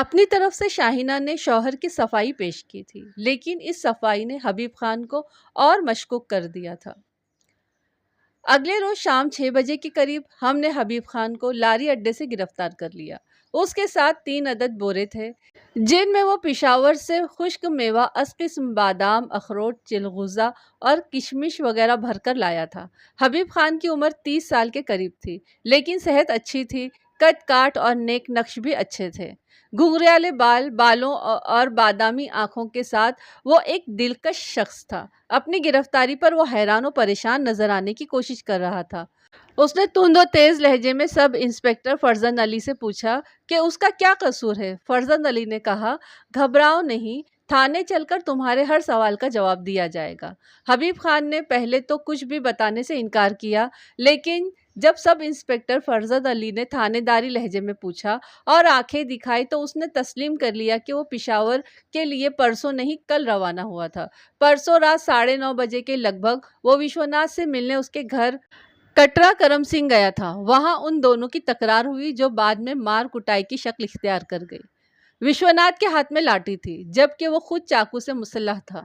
اپنی طرف سے شاہینہ نے شوہر کی صفائی پیش کی تھی، لیکن اس صفائی نے حبیب خان کو اور مشکوک کر دیا تھا۔ اگلے روز شام 6 بجے کے قریب ہم نے حبیب خان کو لاری اڈے سے گرفتار کر لیا۔ اس کے ساتھ 3 عدد بورے تھے جن میں وہ پشاور سے خشک میوہ از قسم بادام، اخروٹ، چلغوزہ اور کشمش وغیرہ بھر کر لایا تھا۔ حبیب خان کی عمر 30 سال کے قریب تھی، لیکن صحت اچھی تھی، قد کاٹ اور نیک نقش بھی اچھے تھے۔ گھنگریالے بالوں اور بادامی آنکھوں کے ساتھ وہ ایک دلکش شخص تھا۔ اپنی گرفتاری پر وہ حیران و پریشان نظر آنے کی کوشش کر رہا تھا۔ اس نے تند و تیز لہجے میں سب انسپکٹر فرزند علی سے پوچھا کہ اس کا کیا قصور ہے۔ فرزند علی نے کہا، گھبراؤ نہیں، تھانے چل کر تمہارے ہر سوال کا جواب دیا جائے گا۔ حبیب خان نے پہلے تو کچھ بھی بتانے سے انکار کیا، لیکن جب سب انسپکٹر فرزند علی نے تھانے داری لہجے میں پوچھا اور آنکھیں دکھائی تو اس نے تسلیم کر لیا کہ وہ پشاور کے لیے پرسوں نہیں کل روانہ ہوا تھا۔ پرسوں رات 9:30 بجے کے لگ بھگ وہ وشوناتھ سے ملنے اس کے گھر کٹرا کرم سنگھ گیا تھا۔ وہاں ان دونوں کی تکرار ہوئی جو بعد میں مار کٹائی کی شکل اختیار کر گئی۔ وشوناتھ کے ہاتھ میں لاٹھی تھی، جبکہ وہ خود چاقو سے مسلح تھا۔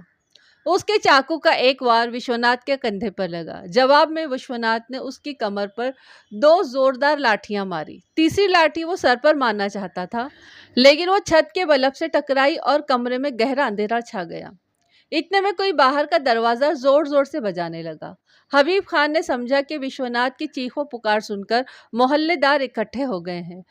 اس کے چاقو کا ایک وار وشوناتھ کے کندھے پر لگا۔ جواب میں وشوناتھ نے اس کی کمر پر 2 زوردار لاٹھیاں ماری۔ تیسری لاٹھی وہ سر پر مارنا چاہتا تھا، لیکن وہ چھت کے بلب سے ٹکرائی اور کمرے میں گہرا اندھیرا چھا گیا۔ اتنے میں کوئی باہر کا دروازہ زور زور سے بجانے لگا۔ حبیب خان نے سمجھا کہ وشوناتھ کی چیخ و پکار سن کر محلے دار اکٹھے ہو گئے ہیں۔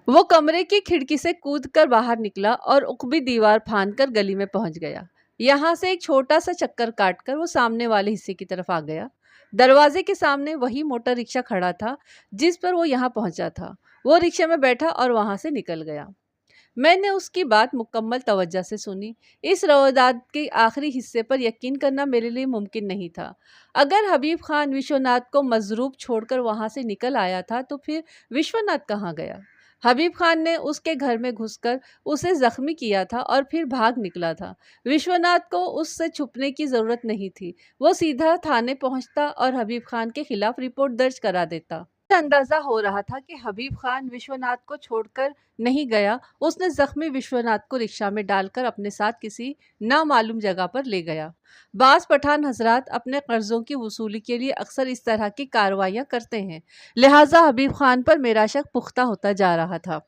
وہ کمرے کی کھڑکی سے کود کر باہر نکلا اور عقبی دیوار پھاند کر گلی میں پہنچ گیا۔ یہاں سے ایک چھوٹا سا چکر کاٹ کر وہ سامنے والے حصے کی طرف آ گیا۔ دروازے کے سامنے وہی موٹر رکشہ کھڑا تھا جس پر وہ یہاں پہنچا تھا۔ وہ رکشے میں بیٹھا اور وہاں سے نکل گیا۔ میں نے اس کی بات مکمل توجہ سے سنی۔ اس روایت کے آخری حصے پر یقین کرنا میرے لیے ممکن نہیں تھا۔ اگر حبیب خان وشوناتھ کو مضروب چھوڑ کر وہاں سے نکل آیا تھا تو پھر وشوناتھ کہاں گیا؟ حبیب خان نے اس کے گھر میں گھس کر اسے زخمی کیا تھا اور پھر بھاگ نکلا تھا۔ وشوناتھ کو اس سے چھپنے کی ضرورت نہیں تھی۔ وہ سیدھا تھانے پہنچتا اور حبیب خان کے خلاف رپورٹ درج کرا دیتا۔ مجھے اندازہ ہو رہا تھا کہ حبیب خان وشوناتھ کو چھوڑ کر نہیں گیا۔ اس نے زخمی وشوناتھ کو رکشہ میں ڈال کر اپنے ساتھ کسی نامعلوم جگہ پر لے گیا۔ بعض پٹھان حضرات اپنے قرضوں کی وصولی کے لیے اکثر اس طرح کی کارروائیاں کرتے ہیں، لہٰذا حبیب خان پر میرا شک پختہ ہوتا جا رہا تھا۔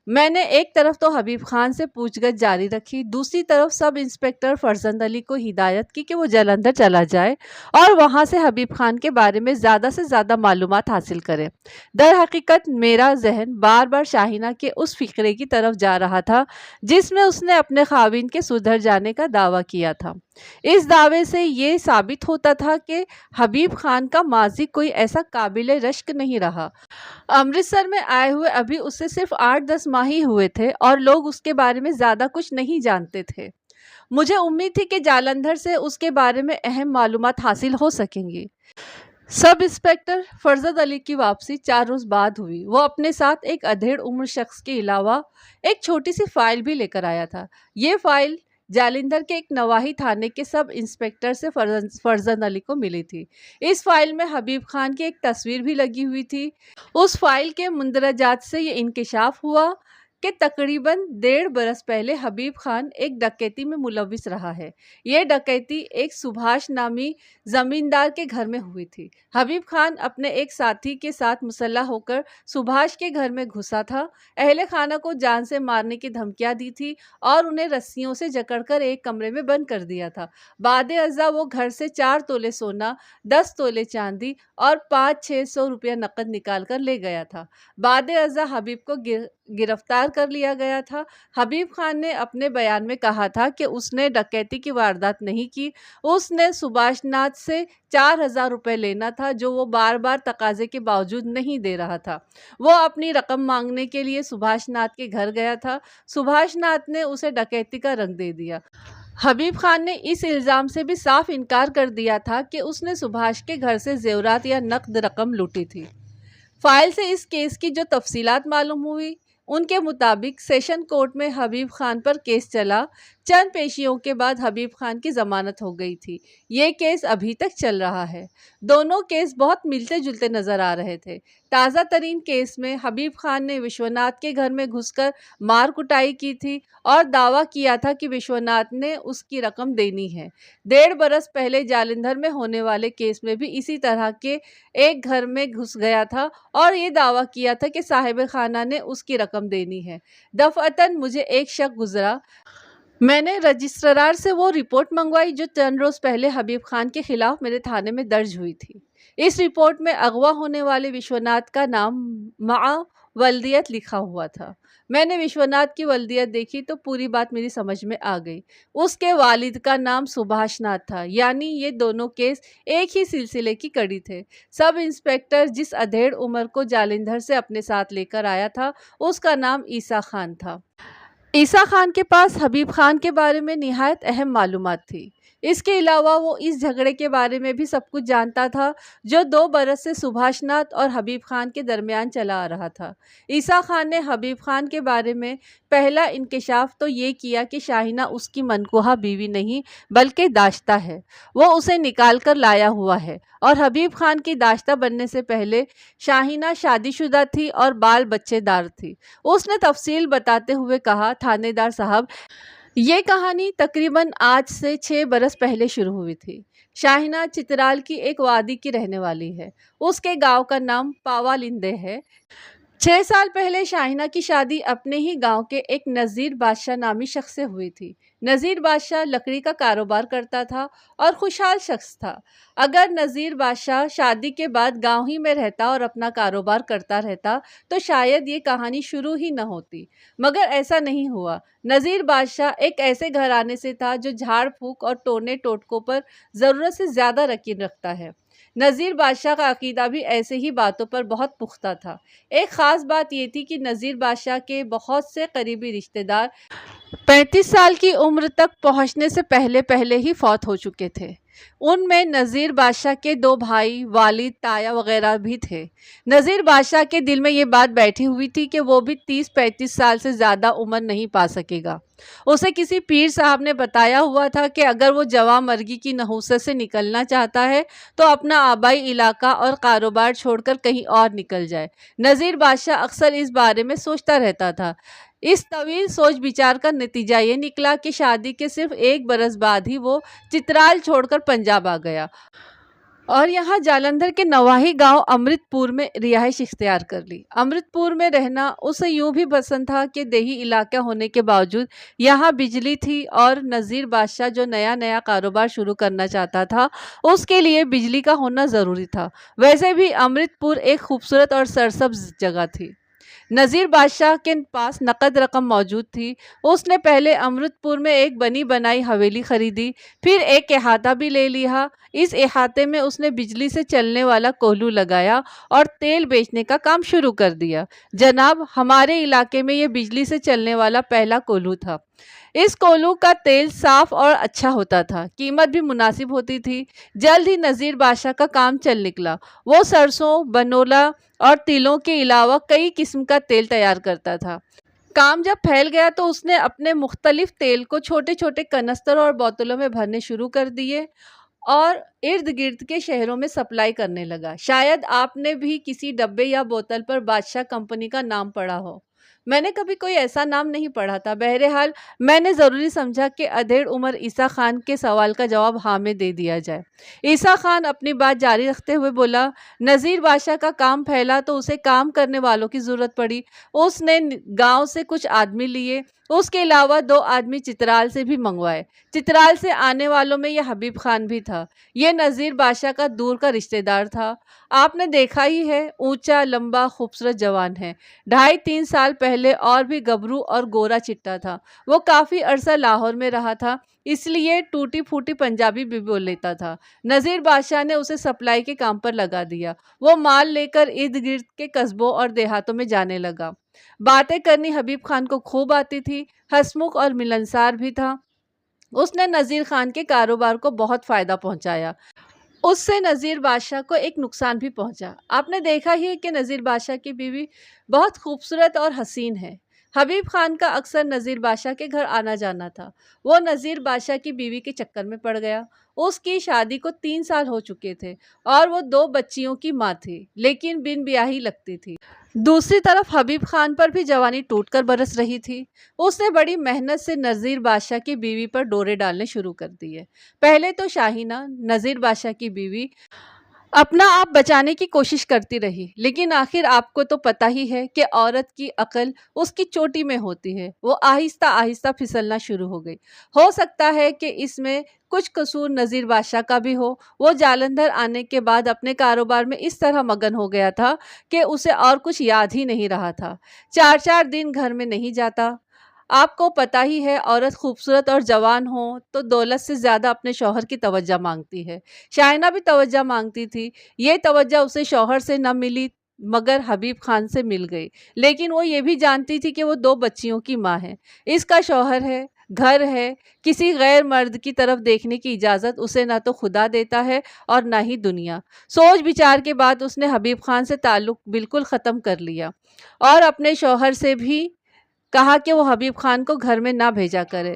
میں نے ایک طرف تو حبیب خان سے پوچھ گچھ جاری رکھی، دوسری طرف سب انسپکٹر فرزند علی کو ہدایت کی کہ وہ جلندھر چلا جائے اور وہاں سے حبیب خان کے بارے میں زیادہ سے زیادہ معلومات حاصل کرے۔ در حقیقت میرا ذہن بار بار شاہینہ کے اس فقرے کی طرف جا رہا تھا جس میں اس نے اپنے خاوند کے سدھر جانے کا دعویٰ کیا تھا۔ اس دعوے سے یہ ثابت ہوتا تھا کہ حبیب خان کا ماضی کوئی ایسا قابل رشک نہیں رہا۔ امرتسر میں آئے ہوئے ابھی اسے صرف 8-10 ماہ ہی ہوئے تھے اور لوگ اس کے بارے میں زیادہ کچھ نہیں جانتے تھے۔ مجھے امید تھی کہ جالندھر سے اس کے بارے میں اہم معلومات حاصل ہو سکیں گی۔ سب انسپکٹر فرزند علی کی واپسی 4 روز بعد ہوئی۔ وہ اپنے ساتھ ایک ادھیڑ عمر شخص کے علاوہ ایک چھوٹی سی فائل بھی لے کر آیا تھا۔ یہ فائل جالندھر کے ایک نواحی تھانے کے سب انسپکٹر سے فرزند علی کو ملی تھی۔ اس فائل میں حبیب خان کی ایک تصویر بھی لگی ہوئی تھی۔ اس فائل کے مندرجات سے یہ انکشاف ہوا کہ تقریباً 1.5 برس پہلے حبیب خان ایک ڈکیتی میں ملوث رہا ہے۔ یہ ڈکیتی ایک سبھاش نامی زمیندار کے گھر میں ہوئی تھی۔ حبیب خان اپنے ایک ساتھی کے ساتھ مسلح ہو کر سبھاش کے گھر میں گھسا تھا، اہل خانہ کو جان سے مارنے کی دھمکیاں دی تھی اور انہیں رسیوں سے جکڑ کر ایک کمرے میں بند کر دیا تھا۔ بعد ازاں وہ گھر سے 4 تولے سونا، 10 تولے چاندی اور 500-600 روپیہ نقد نکال کر لے گیا تھا۔ بعد ازاں حبیب کو گرفتار کر لیا گیا تھا۔ حبیب خان نے اپنے بیان میں کہا تھا کہ اس نے ڈکیتی کی واردات نہیں کی، اس نے سبھاش ناتھ سے 4000 روپے لینا تھا جو وہ بار بار تقاضے کے باوجود نہیں دے رہا تھا۔ وہ اپنی رقم مانگنے کے لیے سبھاش ناتھ کے گھر گیا تھا۔ سبھاش ناتھ نے اسے ڈکیتی کا رنگ دے دیا۔ حبیب خان نے اس الزام سے بھی صاف انکار کر دیا تھا کہ اس نے سبھاش کے گھر سے زیورات یا نقد رقم لوٹی تھی۔ فائل سے اس کیس کی جو تفصیلات معلوم ہوئی ان کے مطابق سیشن کورٹ میں حبیب خان پر کیس چلا۔ چند پیشیوں کے بعد حبیب خان کی ضمانت ہو گئی تھی۔ یہ کیس ابھی تک چل رہا ہے۔ دونوں کیس بہت ملتے جلتے نظر آ رہے تھے۔ تازہ ترین کیس میں حبیب خان نے وشوناتھ کے گھر میں گھس کر مار کٹائی کی تھی اور دعویٰ کیا تھا کہ وشوناتھ نے اس کی رقم دینی ہے۔ 1.5 برس پہلے جالندھر میں ہونے والے کیس میں بھی اسی طرح کے ایک گھر میں گھس گیا تھا اور یہ دعویٰ کیا تھا کہ صاحب خانہ نے اس کی رقم دینی ہے۔ دفعتاً مجھے ایک شک گزرا۔ میں نے رجسٹرار سے وہ رپورٹ منگوائی جو چند روز پہلے حبیب خان کے خلاف میرے تھانے میں درج ہوئی تھی۔ اس رپورٹ میں اغوا ہونے والے وشوناتھ کا نام مع ولدیت لکھا ہوا تھا۔ میں نے وشوناتھ کی ولدیت دیکھی تو پوری بات میری سمجھ میں آ گئی۔ اس کے والد کا نام سبھاش ناتھ تھا، یعنی یہ دونوں کیس ایک ہی سلسلے کی کڑی تھے۔ سب انسپکٹر جس ادھیڑ عمر کو جالندھر سے اپنے ساتھ لے کر آیا تھا اس کا نام عیسیٰ خان تھا۔ عیسیٰ خان کے پاس حبیب خان کے بارے میں نہایت اہم معلومات تھی۔ اس کے علاوہ وہ اس جھگڑے کے بارے میں بھی سب کچھ جانتا تھا جو 2 برس سے سبھاش ناتھ اور حبیب خان کے درمیان چلا آ رہا تھا۔ عیسیٰ خان نے حبیب خان کے بارے میں پہلا انکشاف تو یہ کیا کہ شاہینہ اس کی منکوحہ بیوی نہیں بلکہ داشتہ ہے، وہ اسے نکال کر لایا ہوا ہے، اور حبیب خان کی داشتہ بننے سے پہلے شاہینہ شادی شدہ تھی اور بال بچے دار تھی۔ اس نے تفصیل بتاتے ہوئے کہا، تھانے دار صاحب، یہ کہانی تقریباً آج سے 6 برس پہلے شروع ہوئی تھی۔ شاہینہ چترال کی ایک وادی کی رہنے والی ہے۔ اس کے گاؤں کا نام پاوالندے ہے۔ 6 سال پہلے شاہینہ کی شادی اپنے ہی گاؤں کے ایک نذیر بادشاہ نامی شخص سے ہوئی تھی۔ نذیر بادشاہ لکڑی کا کاروبار کرتا تھا اور خوشحال شخص تھا۔ اگر نذیر بادشاہ شادی کے بعد گاؤں ہی میں رہتا اور اپنا کاروبار کرتا رہتا تو شاید یہ کہانی شروع ہی نہ ہوتی، مگر ایسا نہیں ہوا۔ نذیر بادشاہ ایک ایسے گھرانے سے تھا جو جھاڑ پھونک اور ٹونے ٹوٹکوں پر ضرورت سے زیادہ یقین رکھتا ہے۔ نذیر بادشاہ کا عقیدہ بھی ایسے ہی باتوں پر بہت پختہ تھا۔ ایک خاص بات یہ تھی کہ نذیر بادشاہ کے بہت سے قریبی رشتہ دار 35 سال کی عمر تک پہنچنے سے پہلے ہی فوت ہو چکے تھے۔ ان میں نذیر بادشاہ کے 2 بھائی، والد، تایا وغیرہ بھی تھے۔ نذیر بادشاہ کے دل میں یہ بات بیٹھی ہوئی تھی کہ وہ بھی 30-35 سال سے زیادہ عمر نہیں پا سکے گا۔ اسے کسی پیر صاحب نے بتایا ہوا تھا کہ اگر وہ جوان مرگی کی نحوست سے نکلنا چاہتا ہے تو اپنا آبائی علاقہ اور کاروبار چھوڑ کر کہیں اور نکل جائے۔ نذیر بادشاہ اکثر اس بارے میں سوچتا رہتا تھا۔ اس طویل سوچ بچار کا نتیجہ یہ نکلا کہ شادی کے صرف 1 برس بعد ہی وہ چترال چھوڑ کر پنجاب آ گیا اور یہاں جالندھر کے نواحی گاؤں امرت پور میں رہائش اختیار کر لی۔ امرت پور میں رہنا اسے یوں بھی پسند تھا کہ دیہی علاقہ ہونے کے باوجود یہاں بجلی تھی، اور نذیر بادشاہ جو نیا کاروبار شروع کرنا چاہتا تھا اس کے لیے بجلی کا ہونا ضروری تھا۔ ویسے بھی امرت پور ایک خوبصورت اور سرسبز جگہ تھی۔ نذیر بادشاہ کے پاس نقد رقم موجود تھی۔ اس نے پہلے امرت پور میں ایک بنی بنائی حویلی خریدی، پھر ایک احاطہ بھی لے لیا۔ اس احاطے میں اس نے بجلی سے چلنے والا کولو لگایا اور تیل بیچنے کا کام شروع کر دیا۔ جناب، ہمارے علاقے میں یہ بجلی سے چلنے والا پہلا کولو تھا۔ اس کولو کا تیل صاف اور اچھا ہوتا تھا، قیمت بھی مناسب ہوتی تھی۔ جلد ہی نذیر بادشاہ کا کام چل نکلا۔ وہ سرسوں، بنولا اور تلوں کے علاوہ کئی قسم کا تیل تیار کرتا تھا۔ کام جب پھیل گیا تو اس نے اپنے مختلف تیل کو چھوٹے چھوٹے کنستر اور بوتلوں میں بھرنے شروع کر دیے اور ارد گرد کے شہروں میں سپلائی کرنے لگا۔ شاید آپ نے بھی کسی ڈبے یا بوتل پر بادشاہ کمپنی کا نام پڑھا ہو۔ میں نے کبھی کوئی ایسا نام نہیں پڑھا تھا۔ بہرحال میں نے ضروری سمجھا کہ ادھیڑ عمر عیسیٰ خان کے سوال کا جواب ہاں میں دے دیا جائے۔ عیسیٰ خان اپنی بات جاری رکھتے ہوئے بولا، نذیر بادشاہ کا کام پھیلا تو اسے کام کرنے والوں کی ضرورت پڑی۔ اس نے گاؤں سے کچھ آدمی لیے، اس کے علاوہ 2 آدمی چترال سے بھی منگوائے۔ چترال سے آنے والوں میں یہ حبیب خان بھی تھا۔ یہ نذیر بادشاہ کا دور کا رشتہ دار تھا۔ آپ نے دیکھا ہی ہے، اونچا، لمبا، خوبصورت جوان ہے۔ 2.5-3 سال پہلے اور بھی گبرو اور گورا چٹا تھا۔ وہ کافی عرصہ لاہور میں رہا تھا، اس لیے ٹوٹی پھوٹی پنجابی بھی بول لیتا تھا۔ نذیر بادشاہ نے اسے سپلائی کے کام پر لگا دیا۔ وہ مال لے کر ارد گرد کے قصبوں اور دیہاتوں میں جانے لگا۔ باتیں کرنی حبیب خان کو خوب آتی تھی، ہنسمکھ اور ملنسار بھی تھا۔ اس نے نذیر خان کے کاروبار کو بہت فائدہ پہنچایا۔ اس سے نذیر بادشاہ کو ایک نقصان بھی پہنچا۔ آپ نے دیکھا ہی ہے کہ نذیر بادشاہ کی بیوی بہت خوبصورت اور حسین ہے۔ حبیب خان کا اکثر نذیر بادشاہ کے گھر آنا جانا تھا۔ وہ نذیر بادشاہ کی بیوی کے چکر میں پڑ گیا۔ اس کی شادی کو 3 سال ہو چکے تھے اور وہ 2 بچیوں کی ماں تھی، لیکن بن بیاہی لگتی تھی۔ دوسری طرف حبیب خان پر بھی جوانی ٹوٹ کر برس رہی تھی۔ اس نے بڑی محنت سے نذیر بادشاہ کی بیوی پر ڈورے ڈالنے شروع کر دیے۔ پہلے تو شاہینہ، نذیر بادشاہ کی بیوی، اپنا آپ بچانے کی کوشش کرتی رہی، لیکن آخر آپ کو تو پتہ ہی ہے کہ عورت کی عقل اس کی چوٹی میں ہوتی ہے۔ وہ آہستہ آہستہ پھسلنا شروع ہو گئی۔ ہو سکتا ہے کہ اس میں کچھ قصور نذیر بادشاہ کا بھی ہو۔ وہ جالندھر آنے کے بعد اپنے کاروبار میں اس طرح مگن ہو گیا تھا کہ اسے اور کچھ یاد ہی نہیں رہا تھا۔ 4 دن گھر میں نہیں جاتا۔ آپ کو پتہ ہی ہے، عورت خوبصورت اور جوان ہو تو دولت سے زیادہ اپنے شوہر کی توجہ مانگتی ہے۔ شائنہ بھی توجہ مانگتی تھی۔ یہ توجہ اسے شوہر سے نہ ملی مگر حبیب خان سے مل گئی، لیکن وہ یہ بھی جانتی تھی کہ وہ 2 بچیوں کی ماں ہے، اس کا شوہر ہے، گھر ہے۔ کسی غیر مرد کی طرف دیکھنے کی اجازت اسے نہ تو خدا دیتا ہے اور نہ ہی دنیا۔ سوچ بچار کے بعد اس نے حبیب خان سے تعلق بالکل ختم کر لیا اور اپنے شوہر سے بھی کہا کہ وہ حبیب خان کو گھر میں نہ بھیجا کرے،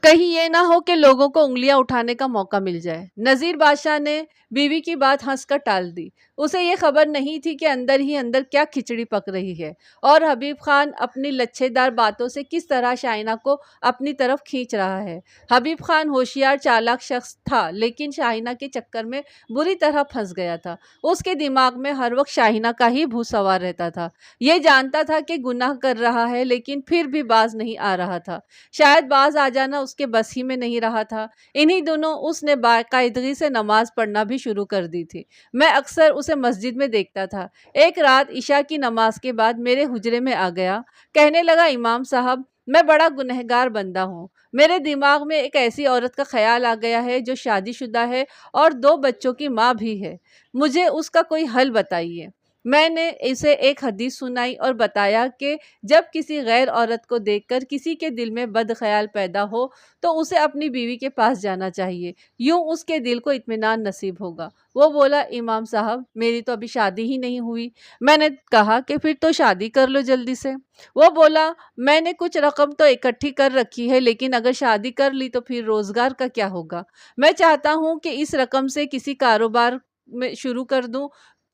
کہیں یہ نہ ہو کہ لوگوں کو انگلیاں اٹھانے کا موقع مل جائے۔ نذیر بادشاہ نے بیوی کی بات ہنس کر ٹال دی۔ اسے یہ خبر نہیں تھی کہ اندر ہی اندر کیا کھچڑی پک رہی ہے اور حبیب خان اپنی لچھے دار باتوں سے کس طرح شائنہ کو اپنی طرف کھینچ رہا ہے۔ حبیب خان ہوشیار چالاک شخص تھا، لیکن شائنہ کے چکر میں بری طرح پھنس گیا تھا۔ اس کے دماغ میں ہر وقت شائنہ کا ہی بھوت سوار رہتا تھا۔ یہ جانتا تھا کہ گناہ کر رہا ہے، لیکن پھر بھی باز نہیں آ رہا تھا۔ شاید باز آ جانا اس کے بس ہی میں نہیں رہا تھا۔ انہی دنوں اس نے باقاعدگی سے نماز پڑھنا بھی شروع کر دی تھی۔ میں اکثر اسے مسجد میں دیکھتا تھا۔ ایک رات عشاء کی نماز کے بعد میرے حجرے میں آ گیا، کہنے لگا، امام صاحب، میں بڑا گنہگار بندہ ہوں۔ میرے دماغ میں ایک ایسی عورت کا خیال آ گیا ہے جو شادی شدہ ہے اور 2 بچوں کی ماں بھی ہے۔ مجھے اس کا کوئی حل بتائیے۔ میں نے اسے ایک حدیث سنائی اور بتایا کہ جب کسی غیر عورت کو دیکھ کر کسی کے دل میں بد خیال پیدا ہو تو اسے اپنی بیوی کے پاس جانا چاہیے، یوں اس کے دل کو اطمینان نصیب ہوگا۔ وہ بولا، امام صاحب، میری تو ابھی شادی ہی نہیں ہوئی۔ میں نے کہا کہ پھر تو شادی کر لو جلدی سے۔ وہ بولا، میں نے کچھ رقم تو اکٹھی کر رکھی ہے، لیکن اگر شادی کر لی تو پھر روزگار کا کیا ہوگا؟ میں چاہتا ہوں کہ اس رقم سے کسی کاروبار میں شروع کر دوں،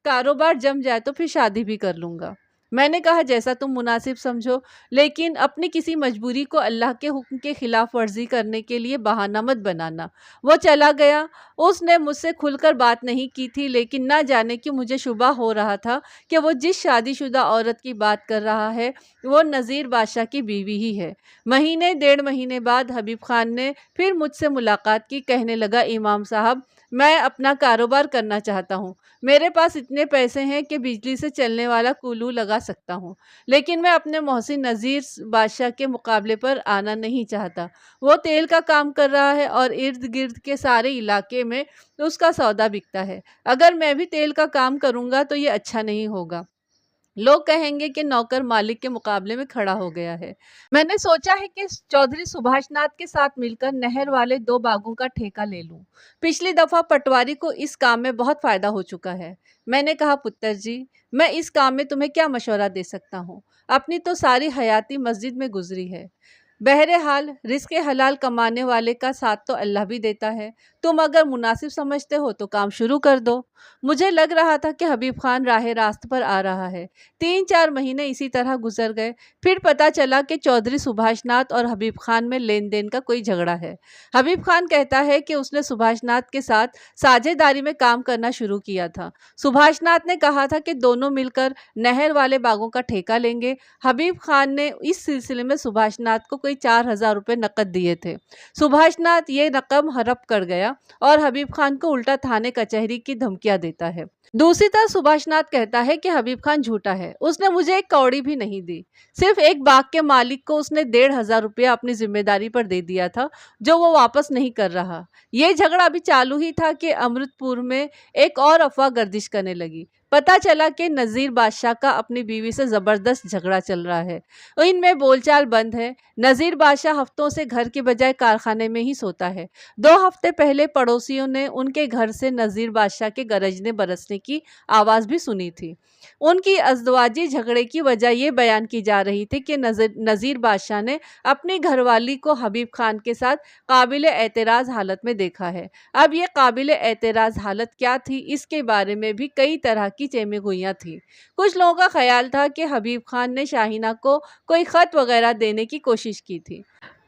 کاروبار جم جائے تو پھر شادی بھی کر لوں گا۔ میں نے کہا، جیسا تم مناسب سمجھو، لیکن اپنی کسی مجبوری کو اللہ کے حکم کے خلاف ورزی کرنے کے لیے بہانہ مت بنانا۔ وہ چلا گیا۔ اس نے مجھ سے کھل کر بات نہیں کی تھی، لیکن نہ جانے کہ مجھے شبہ ہو رہا تھا کہ وہ جس شادی شدہ عورت کی بات کر رہا ہے وہ نذیر بادشاہ کی بیوی ہی ہے۔ مہینے 1.5 مہینے بعد حبیب خان نے پھر مجھ سے ملاقات کی۔ کہنے لگا، امام صاحب، میں اپنا کاروبار کرنا چاہتا ہوں۔ میرے پاس اتنے پیسے ہیں کہ بجلی سے چلنے والا کولو لگا سکتا ہوں، لیکن میں اپنے محسن نذیر بادشاہ کے مقابلے پر آنا نہیں چاہتا۔ وہ تیل کا کام کر رہا ہے اور ارد گرد کے سارے علاقے میں اس کا سودا بکتا ہے۔ اگر میں بھی تیل کا کام کروں گا تو یہ اچھا نہیں ہوگا۔ لوگ کہیں گے کہ نوکر مالک کے مقابلے میں کھڑا ہو گیا ہے۔ میں نے سوچا ہے کہ چودھری سبھاش ناتھ کے ساتھ مل کر نہر والے 2 باغوں کا ٹھیکہ لے لوں۔ پچھلی دفعہ پٹواری کو اس کام میں بہت فائدہ ہو چکا ہے۔ میں نے کہا، پتر جی، میں اس کام میں تمہیں کیا مشورہ دے سکتا ہوں؟ اپنی تو ساری حیاتی مسجد میں گزری ہے۔ بہرحال رزق حلال کمانے والے کا ساتھ تو اللہ بھی دیتا ہے۔ تم اگر مناسب سمجھتے ہو تو کام شروع کر دو۔ مجھے لگ رہا تھا کہ حبیب خان راہ راست پر آ رہا ہے۔ 3-4 مہینے اسی طرح گزر گئے۔ پھر پتہ چلا کہ چودھری سبھاش ناتھ اور حبیب خان میں لین دین کا کوئی جھگڑا ہے۔ حبیب خان کہتا ہے کہ اس نے سبھاش ناتھ کے ساتھ ساجھے داری میں کام کرنا شروع کیا تھا۔ سبھاش ناتھ نے کہا تھا کہ دونوں مل کر نہر والے باغوں کا ٹھیکہ لیں گے۔ حبیب خان نے اس سلسلے میں سبھاش ناتھ کو کوئی 4,000 روپے نقد دیے تھے۔ سبھاش ناتھ یہ رقم ہڑپ کر گیا اور حبیب خان کو الٹا تھانے کچہری کی دھمکیاں دیتا ہے۔ دوسری طرف سبھاش ناتھ کہتا ہے کہ حبیب خان جھوٹا ہے، اس نے مجھے ایک کوڑی بھی نہیں دی۔ صرف ایک باغ کے مالک کو اس نے 1,500 روپیہ اپنی ذمہ داری پر دے دیا تھا، جو وہ واپس نہیں کر رہا۔ یہ جھگڑا ابھی چالو ہی تھا کہ امرت پور میں ایک اور افواہ گردش کرنے لگی۔ پتہ چلا کہ نذیر بادشاہ کا اپنی بیوی سے زبردست جھگڑا چل رہا ہے، ان میں بول چال بند ہے۔ نذیر بادشاہ ہفتوں سے گھر کی بجائے کارخانے میں ہی سوتا ہے۔ 2 ہفتے پہلے پڑوسیوں نے ان کے گھر سے نذیر بادشاہ کے گرجنے برسنے کی آواز بھی سنی تھی۔ ان کی ازدواجی جھگڑے کی وجہ یہ بیان کی جا رہی تھی کہ نذیر بادشاہ نے اپنی گھر والی کو حبیب خان کے ساتھ قابل اعتراض حالت میں دیکھا ہے۔ اب یہ قابل اعتراض حالت کیا تھی، اس کے بارے میں بھی کئی طرح کی چیمیں گوئیاں تھیں۔ کچھ لوگوں کا خیال تھا کہ حبیب خان نے شاہینہ کو کوئی خط وغیرہ دینے کی کوشش کی تھی۔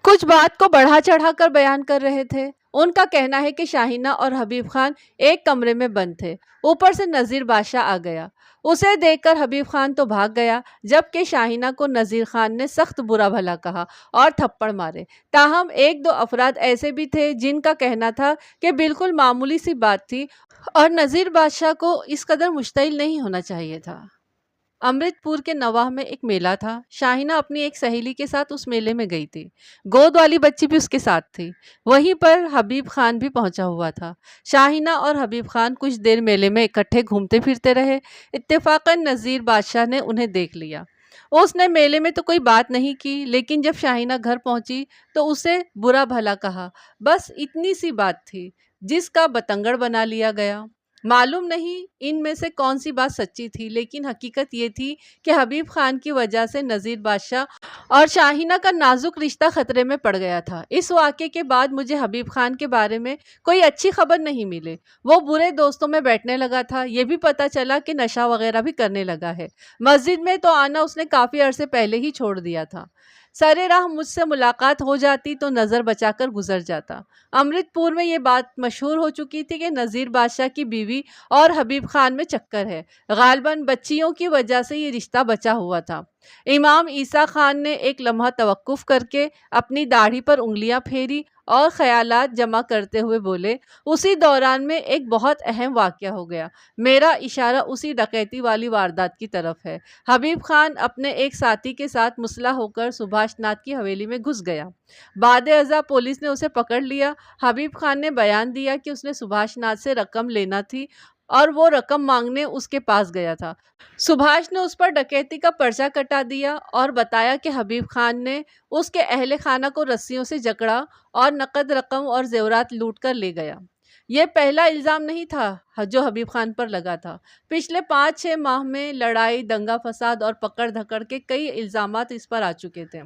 کچھ بات کو بڑھا چڑھا کر بیان کر رہے تھے۔ ان کا کہنا ہے کہ شاہینہ اور حبیب خان ایک کمرے میں بند تھے، اوپر سے نذیر بادشاہ آ گیا۔ اسے دیکھ کر حبیب خان تو بھاگ گیا، جبکہ شاہینہ کو نذیر خان نے سخت برا بھلا کہا اور تھپڑ مارے۔ تاہم 1-2 افراد ایسے بھی تھے جن کا کہنا تھا کہ بالکل معمولی سی بات تھی اور نذیر بادشاہ کو اس قدر مشتعل نہیں ہونا چاہیے تھا۔ امرت پور کے نواح میں ایک میلہ تھا۔ شاہینہ اپنی ایک سہیلی کے ساتھ اس میلے میں گئی تھی۔ گود والی بچی بھی اس کے ساتھ تھی۔ وہیں پر حبیب خان بھی پہنچا ہوا تھا۔ شاہینہ اور حبیب خان کچھ دیر میلے میں اکٹھے گھومتے پھرتے رہے۔ اتفاقاً نذیر بادشاہ نے انہیں دیکھ لیا۔ اس نے میلے میں تو کوئی بات نہیں کی، لیکن جب شاہینہ گھر پہنچی تو اسے برا بھلا کہا۔ بس اتنی سی بات تھی جس کا بتنگڑ بنا لیا گیا۔ معلوم نہیں ان میں سے کون سی بات سچی تھی، لیکن حقیقت یہ تھی کہ حبیب خان کی وجہ سے نذیر بادشاہ اور شاہینہ کا نازک رشتہ خطرے میں پڑ گیا تھا۔ اس واقعے کے بعد مجھے حبیب خان کے بارے میں کوئی اچھی خبر نہیں ملی۔ وہ برے دوستوں میں بیٹھنے لگا تھا۔ یہ بھی پتہ چلا کہ نشہ وغیرہ بھی کرنے لگا ہے۔ مسجد میں تو آنا اس نے کافی عرصے پہلے ہی چھوڑ دیا تھا۔ سرے راہ مجھ سے ملاقات ہو جاتی تو نظر بچا کر گزر جاتا۔ امرت پور میں یہ بات مشہور ہو چکی تھی کہ نذیر بادشاہ کی بیوی اور حبیب خان میں چکر ہے۔ غالباً بچیوں کی وجہ سے یہ رشتہ بچا ہوا تھا۔ امام عیسیٰ خان نے ایک لمحہ توقف کر کے اپنی داڑھی پر انگلیاں پھیری اور خیالات جمع کرتے ہوئے بولے، اسی دوران میں ایک بہت اہم واقعہ ہو گیا۔ میرا اشارہ اسی ڈکیتی والی واردات کی طرف ہے۔ حبیب خان اپنے ایک ساتھی کے ساتھ مسلح ہو کر سبھاش ناتھ کی حویلی میں گھس گیا۔ بعد ازاں پولیس نے اسے پکڑ لیا۔ حبیب خان نے بیان دیا کہ اس نے سبھاش ناتھ سے رقم لینا تھی اور وہ رقم مانگنے اس کے پاس گیا تھا۔ سبھاش نے اس پر ڈکیتی کا پرچہ کٹا دیا اور بتایا کہ حبیب خان نے اس کے اہل خانہ کو رسیوں سے جکڑا اور نقد رقم اور زیورات لوٹ کر لے گیا۔ یہ پہلا الزام نہیں تھا جو حبیب خان پر لگا تھا۔ پچھلے 5-6 ماہ میں لڑائی، دنگا فساد اور پکڑ دھکڑ کے کئی الزامات اس پر آ چکے تھے۔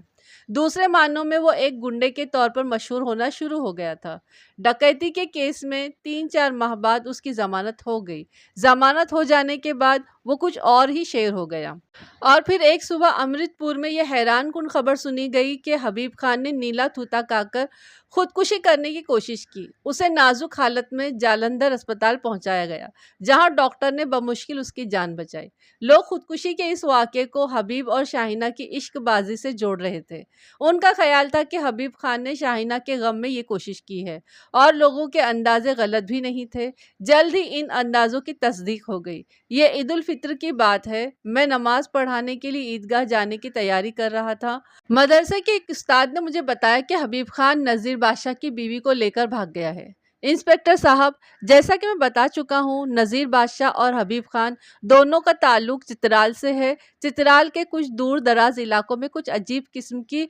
دوسرے معنوں میں وہ ایک گنڈے کے طور پر مشہور ہونا شروع ہو گیا تھا۔ ڈکیتی کے کیس میں 3-4 ماہ بعد اس کی ضمانت ہو گئی۔ ضمانت ہو جانے کے بعد وہ کچھ اور ہی شیر ہو گیا۔ اور پھر ایک صبح امرت پور میں یہ حیران کن خبر سنی گئی کہ حبیب خان نے نیلا تھوتا کھا کر خودکشی کرنے کی کوشش کی۔ اسے نازک حالت میں جالندھر اسپتال پہنچایا گیا، جہاں ڈاکٹر نے بمشکل اس کی جان بچائی۔ لوگ خودکشی کے اس واقعے کو حبیب اور شاہینہ کی عشق بازی سے جوڑ رہے تھے۔ ان کا خیال تھا کہ حبیب خان نے شاہینہ کے غم میں یہ کوشش کی ہے، اور لوگوں کے اندازے غلط بھی نہیں تھے۔ جلد ہی ان اندازوں کی تصدیق ہو گئی۔ یہ عید الفطر کی بات ہے۔ میں نماز پڑھانے کے لیے عیدگاہ جانے کی تیاری کر رہا تھا۔ مدرسے کے ایک استاد نے مجھے بتایا کہ حبیب خان نذیر بادشاہ کی بیوی کو لے کر بھاگ گیا ہے۔ انسپکٹر صاحب، جیسا کہ میں بتا چکا ہوں، نذیر بادشاہ اور حبیب خان دونوں کا تعلق چترال سے ہے۔ چترال کے کچھ دور دراز علاقوں میں کچھ عجیب قسم کی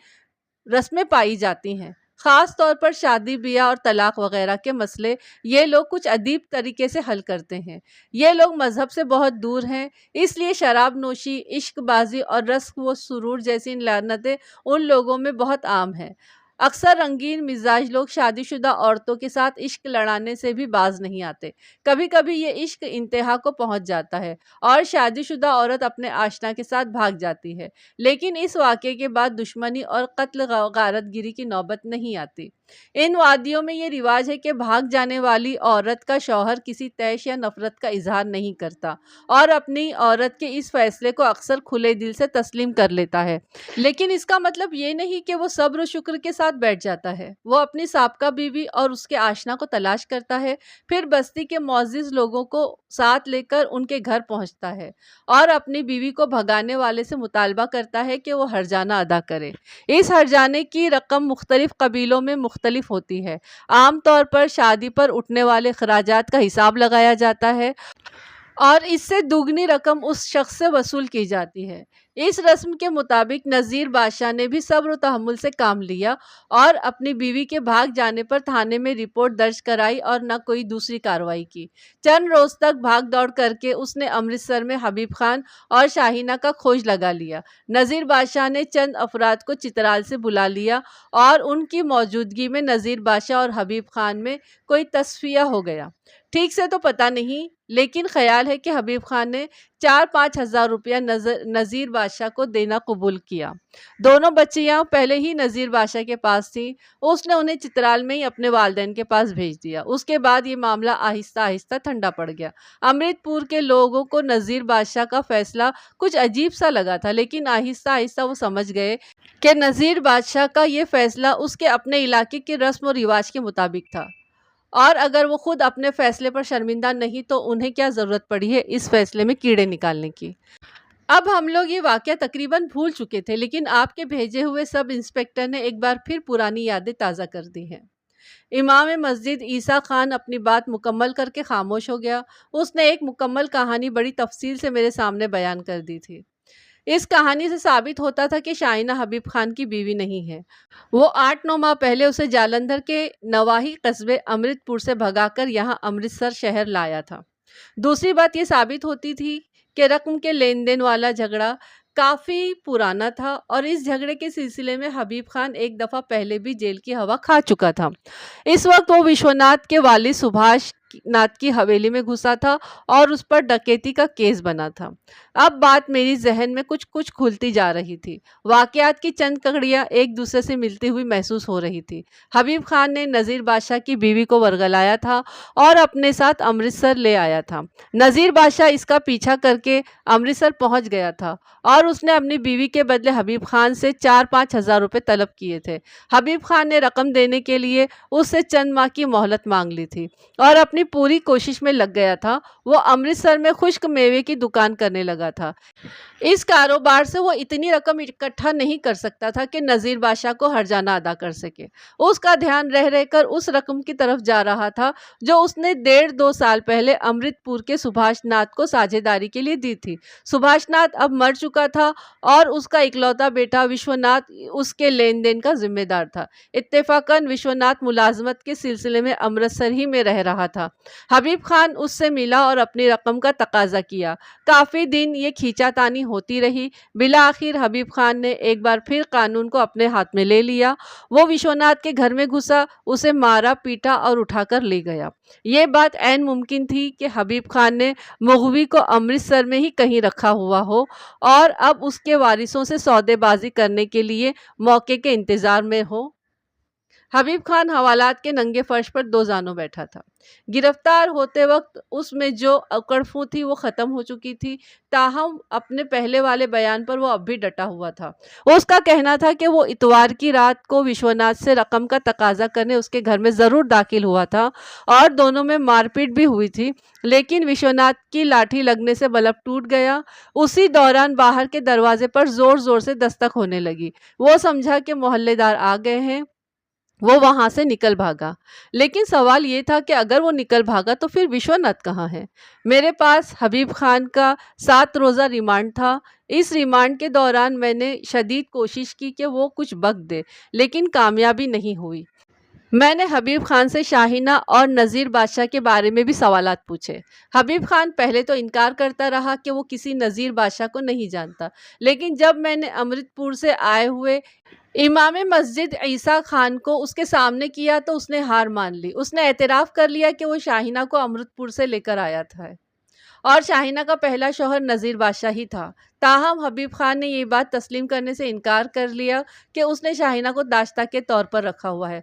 رسمیں پائی جاتی ہیں، خاص طور پر شادی بیاہ اور طلاق وغیرہ کے مسئلے یہ لوگ کچھ عجیب طریقے سے حل کرتے ہیں۔ یہ لوگ مذہب سے بہت دور ہیں، اس لیے شراب نوشی، عشق بازی اور رشک و سرور جیسی لعنتیں ان لوگوں میں بہت عام ہیں۔ اکثر رنگین مزاج لوگ شادی شدہ عورتوں کے ساتھ عشق لڑانے سے بھی باز نہیں آتے۔ کبھی کبھی یہ عشق انتہا کو پہنچ جاتا ہے اور شادی شدہ عورت اپنے آشنا کے ساتھ بھاگ جاتی ہے، لیکن اس واقعے کے بعد دشمنی اور قتل غارت گری کی نوبت نہیں آتی۔ ان وادیوں میں یہ رواج ہے کہ بھاگ جانے والی عورت کا شوہر کسی طیش یا نفرت کا اظہار نہیں کرتا اور اپنی عورت کے اس فیصلے کو اکثر کھلے دل سے تسلیم کر لیتا ہے، لیکن اس کا مطلب یہ نہیں کہ وہ صبر و شکر کے ساتھ بیٹھ جاتا ہے۔ وہ اپنی سابقہ بیوی اور اس کے آشنا کو تلاش کرتا ہے، پھر بستی کے معزز لوگوں کو ساتھ لے کر ان کے گھر پہنچتا ہے اور اپنی بیوی کو بھگانے والے سے مطالبہ کرتا ہے کہ وہ ہرجانہ ادا کرے۔ اس ہرجانے کی رقم مختلف قبیلوں میں مختلف ہوتی ہے۔ عام طور پر شادی پر اٹھنے والے اخراجات کا حساب لگایا جاتا ہے اور اس سے دوگنی رقم اس شخص سے وصول کی جاتی ہے۔ اس رسم کے مطابق نذیر بادشاہ نے بھی صبر و تحمل سے کام لیا اور اپنی بیوی کے بھاگ جانے پر تھانے میں رپورٹ درج کرائی اور نہ کوئی دوسری کارروائی کی۔ چند روز تک بھاگ دوڑ کر کے اس نے امرتسر میں حبیب خان اور شاہینہ کا کھوج لگا لیا۔ نذیر بادشاہ نے چند افراد کو چترال سے بلا لیا اور ان کی موجودگی میں نذیر بادشاہ اور حبیب خان میں کوئی تصفیہ ہو گیا۔ ٹھیک سے تو پتہ نہیں، لیکن خیال ہے کہ حبیب خان نے 4-5 ہزار روپیہ نذیر بادشاہ کو دینا قبول کیا۔ دونوں بچیاں پہلے ہی نذیر بادشاہ کے پاس تھیں، اس نے انہیں چترال میں ہی اپنے والدین کے پاس بھیج دیا۔ اس کے بعد یہ معاملہ آہستہ آہستہ ٹھنڈا پڑ گیا۔ امرت پور کے لوگوں کو نذیر بادشاہ کا فیصلہ کچھ عجیب سا لگا تھا، لیکن آہستہ آہستہ وہ سمجھ گئے کہ نذیر بادشاہ کا یہ فیصلہ اس کے اپنے علاقے کے رسم و رواج کے مطابق تھا، اور اگر وہ خود اپنے فیصلے پر شرمندہ نہیں تو انہیں کیا ضرورت پڑی ہے اس فیصلے میں کیڑے نکالنے کی۔ اب ہم لوگ یہ واقعہ تقریباً بھول چکے تھے، لیکن آپ کے بھیجے ہوئے سب انسپکٹر نے ایک بار پھر پرانی یادیں تازہ کر دی ہیں۔ امام مسجد عیسیٰ خان اپنی بات مکمل کر کے خاموش ہو گیا۔ اس نے ایک مکمل کہانی بڑی تفصیل سے میرے سامنے بیان کر دی تھی۔ اس کہانی سے ثابت ہوتا تھا کہ شاہینہ حبیب خان کی بیوی نہیں ہے۔ وہ 8-9 ماہ پہلے اسے جالندھر کے نواحی قصبے امرت پور سے بھگا کر یہاں امرتسر شہر لایا تھا۔ دوسری بات یہ ثابت ہوتی تھی کہ رقم کے لین دین والا جھگڑا کافی پرانا تھا، اور اس جھگڑے کے سلسلے میں حبیب خان ایک دفعہ پہلے بھی جیل کی ہوا کھا چکا تھا۔ اس وقت وہ وشوناتھ کے والد سبھاش ناتھ کی حویلی میں گھسا تھا اور اس پر ڈکیتی کا کیس بنا تھا۔ اب بات میری ذہن میں کچھ کھلتی جا رہی تھی۔ واقعات کی چند کڑیاں ایک دوسرے سے ملتی ہوئی محسوس ہو رہی تھی۔ حبیب خان نے نذیر بادشاہ کی بیوی کو ورگلایا تھا اور اپنے ساتھ امرتسر لے آیا تھا۔ نذیر بادشاہ اس کا پیچھا کر کے امرتسر پہنچ گیا تھا اور اس نے اپنی بیوی کے بدلے حبیب خان سے 4-5 ہزار روپے طلب کیے تھے۔ حبیب خان نے رقم دینے کے لیے اس سے چند ماہ کی مہلت مانگ لی تھی اور اپنی پوری کوشش میں لگ گیا تھا۔ وہ امرتسر میں خشک میوے کی دکان کرنے لگا تھا۔ اس کاروبار سے وہ اتنی رقم اکٹھا نہیں کر سکتا تھا کہ نذیر بادشاہ کو ہرجانہ ادا کر سکے۔ اس کا دھیان رہ کر اس رقم کی طرف جا رہا تھا جو اس نے 1.5-2 سال پہلے امرت پور کے سبھاش ناتھ کو ساجھیداری کے لیے دی تھی۔ سبھاش ناتھ اب مر چکا تھا اور اس کا اکلوتا بیٹا وشوناتھ اس کے لین دین کا ذمہ دار تھا۔ اتفاقاً وشوناتھ ملازمت کے سلسلے میں امرتسر ہی میں رہ رہا تھا۔ حبیب خان اس سے ملا اور اپنی رقم کا تقاضا کیا۔ کافی دن یہ کھینچا تانی ہوتی رہی۔ بالآخر حبیب خان نے ایک بار پھر قانون کو اپنے ہاتھ میں لے لیا۔ وہ وشوناتھ کے گھر میں گھسا، اسے مارا پیٹا اور اٹھا کر لے گیا۔ یہ بات عین ممکن تھی کہ حبیب خان نے مغوی کو امرتسر میں ہی کہیں رکھا ہوا ہو اور اب اس کے وارثوں سے سودے بازی کرنے کے لیے موقع کے انتظار میں ہو۔ حبیب خان حوالات کے ننگے فرش پر 2 زانوں بیٹھا تھا۔ گرفتار ہوتے وقت اس میں جو اکڑفو تھی وہ ختم ہو چکی تھی، تاہم اپنے پہلے والے بیان پر وہ اب بھی ڈٹا ہوا تھا۔ اس کا کہنا تھا کہ وہ اتوار کی رات کو وشوناتھ سے رقم کا تقاضا کرنے اس کے گھر میں ضرور داخل ہوا تھا اور دونوں میں مار پیٹ بھی ہوئی تھی، لیکن وشوناتھ کی لاٹھی لگنے سے بلب ٹوٹ گیا۔ اسی دوران باہر کے دروازے پر زور زور سے دستک ہونے لگی۔ وہ سمجھا کہ محلے دار آ گئے ہیں، وہ وہاں سے نکل بھاگا۔ لیکن سوال یہ تھا کہ اگر وہ نکل بھاگا تو پھر وشوناتھ کہاں ہے؟ میرے پاس حبیب خان کا 7 روزہ ریمانڈ تھا۔ اس ریمانڈ کے دوران میں نے شدید کوشش کی کہ وہ کچھ بک دے، لیکن کامیابی نہیں ہوئی۔ میں نے حبیب خان سے شاہینہ اور نذیر بادشاہ کے بارے میں بھی سوالات پوچھے۔ حبیب خان پہلے تو انکار کرتا رہا کہ وہ کسی نذیر بادشاہ کو نہیں جانتا، لیکن جب میں نے امرت پور سے آئے ہوئے امام مسجد عیسیٰ خان کو اس کے سامنے کیا تو اس نے ہار مان لی۔ اس نے اعتراف کر لیا کہ وہ شاہینہ کو امرت پور سے لے کر آیا تھا اور شاہینہ کا پہلا شوہر نذیر بادشاہ ہی تھا۔ تاہم حبیب خان نے یہ بات تسلیم کرنے سے انکار کر لیا کہ اس نے شاہینہ کو داشتہ کے طور پر رکھا ہوا ہے۔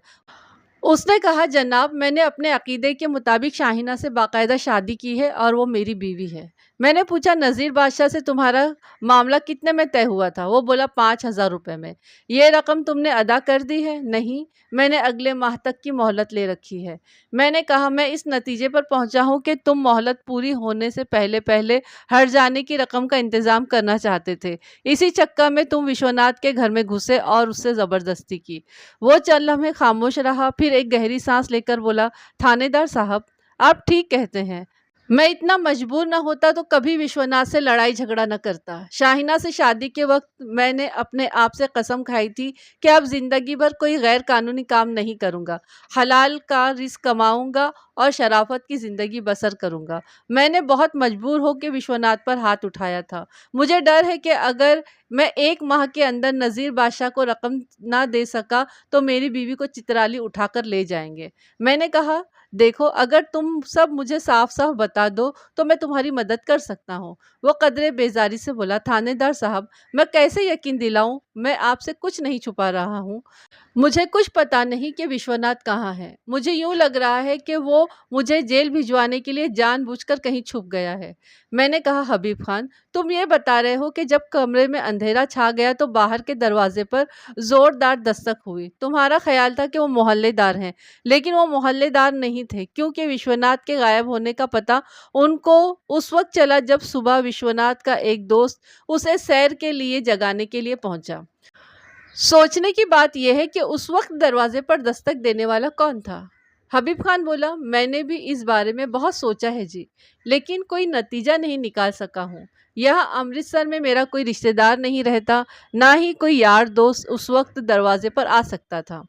اس نے کہا، جناب، میں نے اپنے عقیدے کے مطابق شاہینہ سے باقاعدہ شادی کی ہے اور وہ میری بیوی ہے۔ میں نے پوچھا، نذیر بادشاہ سے تمہارا معاملہ کتنے میں طے ہوا تھا؟ وہ بولا 5 ہزار روپے میں۔ یہ رقم تم نے ادا کر دی ہے؟ نہیں، میں نے اگلے ماہ تک کی مہلت لے رکھی ہے۔ میں نے کہا، میں اس نتیجے پر پہنچا ہوں کہ تم مہلت پوری ہونے سے پہلے ہرجانے کی رقم کا انتظام کرنا چاہتے تھے، اسی چکر میں تم وشوناتھ کے گھر میں گھسے اور اس سے زبردستی کی۔ وہ چند لمحے خاموش رہا، پھر ایک گہری سانس لے کر بولا، تھانے دار صاحب، آپ ٹھیک کہتے ہیں، میں اتنا مجبور نہ ہوتا تو کبھی وشوناتھ سے لڑائی جھگڑا نہ کرتا۔ شاہینہ سے شادی کے وقت میں نے اپنے آپ سے قسم کھائی تھی کہ اب زندگی بھر کوئی غیر قانونی کام نہیں کروں گا، حلال کا رزق کماؤں گا اور شرافت کی زندگی بسر کروں گا۔ میں نے بہت مجبور ہو کے وشوناتھ پر ہاتھ اٹھایا تھا۔ مجھے ڈر ہے کہ اگر میں 1 ماہ کے اندر نذیر بادشاہ کو رقم نہ دے سکا تو میری بیوی کو چترالی اٹھا کر لے جائیں گے۔ میں نے کہا، دیکھو اگر تم سب مجھے صاف صاف بتا دو تو میں تمہاری مدد کر سکتا ہوں۔ وہ قدرے بیزاری سے بولا، تھانے دار صاحب میں کیسے یقین دلاؤں؟ میں آپ سے کچھ نہیں چھپا رہا ہوں۔ مجھے کچھ پتا نہیں کہ وشوناتھ کہاں ہے۔ مجھے یوں لگ رہا ہے کہ وہ مجھے جیل بھجوانے کے لیے جان بوجھ کر کہیں چھپ گیا ہے۔ میں نے کہا، حبیب خان تم یہ بتا رہے ہو کہ جب کمرے میں اندھیرا چھا گیا تو باہر کے دروازے پر زوردار دستک ہوئی۔ تمہارا خیال تھا کہ وہ محلے دار ہیں، لیکن وہ محلے دار نہیں تھے، کیونکہ وشوناتھ کے غائب ہونے کا پتہ ان کو اس وقت چلا جب صبح وشوناتھ کا ایک دوست اسے سیر کے لیے جگانے کے لیے پہنچا۔ سوچنے کی بات یہ ہے کہ اس وقت دروازے پر دستک دینے والا کون تھا؟ حبیب خان بولا، میں نے بھی اس بارے میں بہت سوچا ہے جی، لیکن کوئی نتیجہ نہیں نکال سکا ہوں۔ یہاں امرتسر میں میرا کوئی رشتہ دار نہیں رہتا، نہ ہی کوئی یار دوست اس وقت دروازے پر آ سکتا تھا۔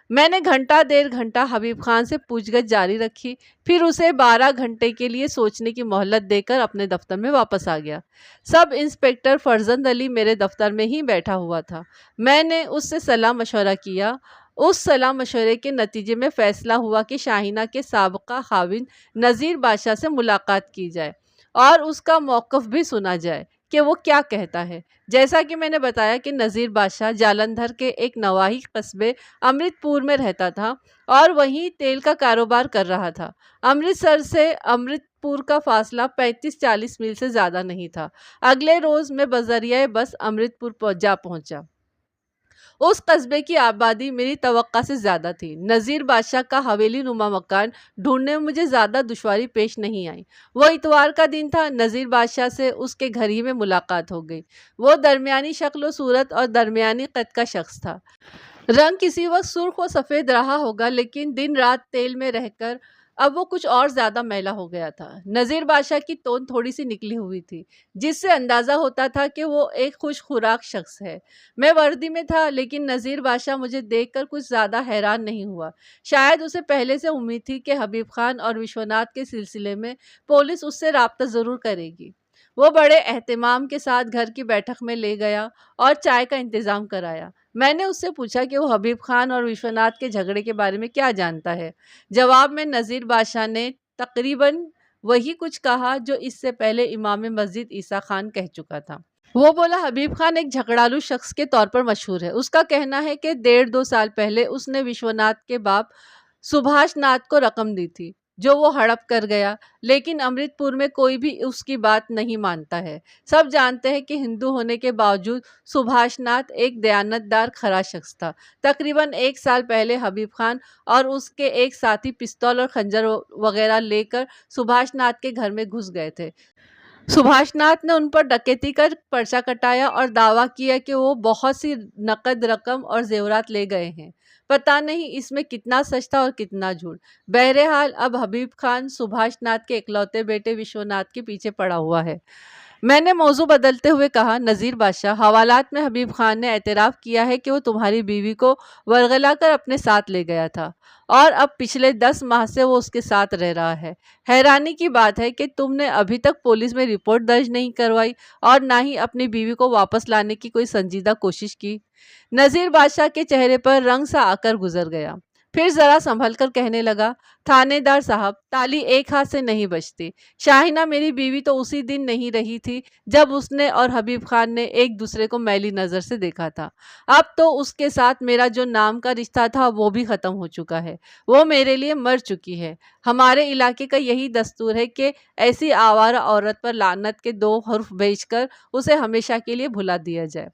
میں نے ڈیڑھ گھنٹہ حبیب خان سے پوچھ گچھ جاری رکھی، پھر اسے 12 گھنٹے کے لیے سوچنے کی مہلت دے کر اپنے دفتر میں واپس آ گیا۔ سب انسپکٹر فرزند علی میرے دفتر میں ہی بیٹھا ہوا تھا۔ میں نے اس سے صلاح مشورہ کیا۔ اس صلاح مشورے کے نتیجے میں فیصلہ ہوا کہ شاہینہ کے سابقہ خاوند نذیر بادشاہ سے ملاقات کی جائے اور اس کا موقف بھی سنا جائے کہ وہ کیا کہتا ہے۔ جیسا کہ میں نے بتایا کہ نذیر بادشاہ جالندھر کے ایک نواحی قصبے امرت پور میں رہتا تھا اور وہیں تیل کا کاروبار کر رہا تھا۔ امرتسر سے امرت پور کا فاصلہ 35-40 میل سے زیادہ نہیں تھا۔ اگلے روز میں بذریعہ بس امرت پور جا پہنچا۔ اس قصبے کی آبادی میری توقع سے زیادہ تھی۔ نذیر بادشاہ کا حویلی نما مکان ڈھونڈنے میں مجھے زیادہ دشواری پیش نہیں آئی۔ وہ اتوار کا دن تھا۔ نذیر بادشاہ سے اس کے گھر ہی میں ملاقات ہو گئی۔ وہ درمیانی شکل و صورت اور درمیانی قد کا شخص تھا۔ رنگ کسی وقت سرخ و سفید رہا ہوگا، لیکن دن رات تیل میں رہ کر اب وہ کچھ اور زیادہ میلا ہو گیا تھا۔ نذیر بادشاہ کی تون تھوڑی سی نکلی ہوئی تھی، جس سے اندازہ ہوتا تھا کہ وہ ایک خوش خوراک شخص ہے۔ میں وردی میں تھا، لیکن نذیر بادشاہ مجھے دیکھ کر کچھ زیادہ حیران نہیں ہوا۔ شاید اسے پہلے سے امید تھی کہ حبیب خان اور وشوناتھ کے سلسلے میں پولیس اس سے رابطہ ضرور کرے گی۔ وہ بڑے اہتمام کے ساتھ گھر کی بیٹھک میں لے گیا اور چائے کا انتظام کرایا۔ میں نے اس سے پوچھا کہ وہ حبیب خان اور وشوناتھ کے جھگڑے کے بارے میں کیا جانتا ہے۔ جواب میں نذیر بادشاہ نے تقریباً وہی کچھ کہا جو اس سے پہلے امام مسجد عیسیٰ خان کہہ چکا تھا۔ وہ بولا، حبیب خان ایک جھگڑالو شخص کے طور پر مشہور ہے۔ اس کا کہنا ہے کہ 1.5-2 سال پہلے اس نے وشوناتھ کے باپ سبھاش ناتھ کو رقم دی تھی، جو وہ ہڑپ کر گیا، لیکن امرت پور میں کوئی بھی اس کی بات نہیں مانتا ہے۔ سب جانتے ہیں کہ ہندو ہونے کے باوجود سبھاش ناتھ ایک دیانت دار کھرا شخص تھا۔ تقریباً 1 سال پہلے حبیب خان اور اس کے ایک ساتھی پستول اور خنجر وغیرہ لے کر سبھاش ناتھ کے گھر میں گھس گئے تھے۔ سبھاش ناتھ نے ان پر ڈکیتی کا پرچہ کٹایا اور دعویٰ کیا کہ وہ بہت سی نقد رقم اور زیورات لے گئے ہیں۔ پتہ نہیں اس میں کتنا سچ تھا اور کتنا جھوٹ۔ بہرحال اب حبیب خان سبھاش ناتھ کے اکلوتے بیٹے وشوناتھ کے پیچھے پڑا ہوا ہے۔ میں نے موضوع بدلتے ہوئے کہا، نذیر بادشاہ، حوالات میں حبیب خان نے اعتراف کیا ہے کہ وہ تمہاری بیوی کو ورغلا کر اپنے ساتھ لے گیا تھا اور اب پچھلے 10 ماہ سے وہ اس کے ساتھ رہ رہا ہے۔ حیرانی کی بات ہے کہ تم نے ابھی تک پولیس میں رپورٹ درج نہیں کروائی اور نہ ہی اپنی بیوی کو واپس لانے کی کوئی سنجیدہ کوشش کی۔ نذیر بادشاہ کے چہرے پر رنگ سا آ کر گزر گیا، پھر ذرا سنبھل کر کہنے لگا، تھانے دار صاحب، تالی ایک ہاتھ سے نہیں بجتی۔ شاہینہ میری بیوی تو اسی دن نہیں رہی تھی جب اس نے اور حبیب خان نے ایک دوسرے کو میلی نظر سے دیکھا تھا۔ اب تو اس کے ساتھ میرا جو نام کا رشتہ تھا وہ بھی ختم ہو چکا ہے، وہ میرے لیے مر چکی ہے۔ ہمارے علاقے کا یہی دستور ہے کہ ایسی آوارہ عورت پر لعنت کے 2 حرف بھیج کر اسے ہمیشہ کے لیے بھلا دیا جائے۔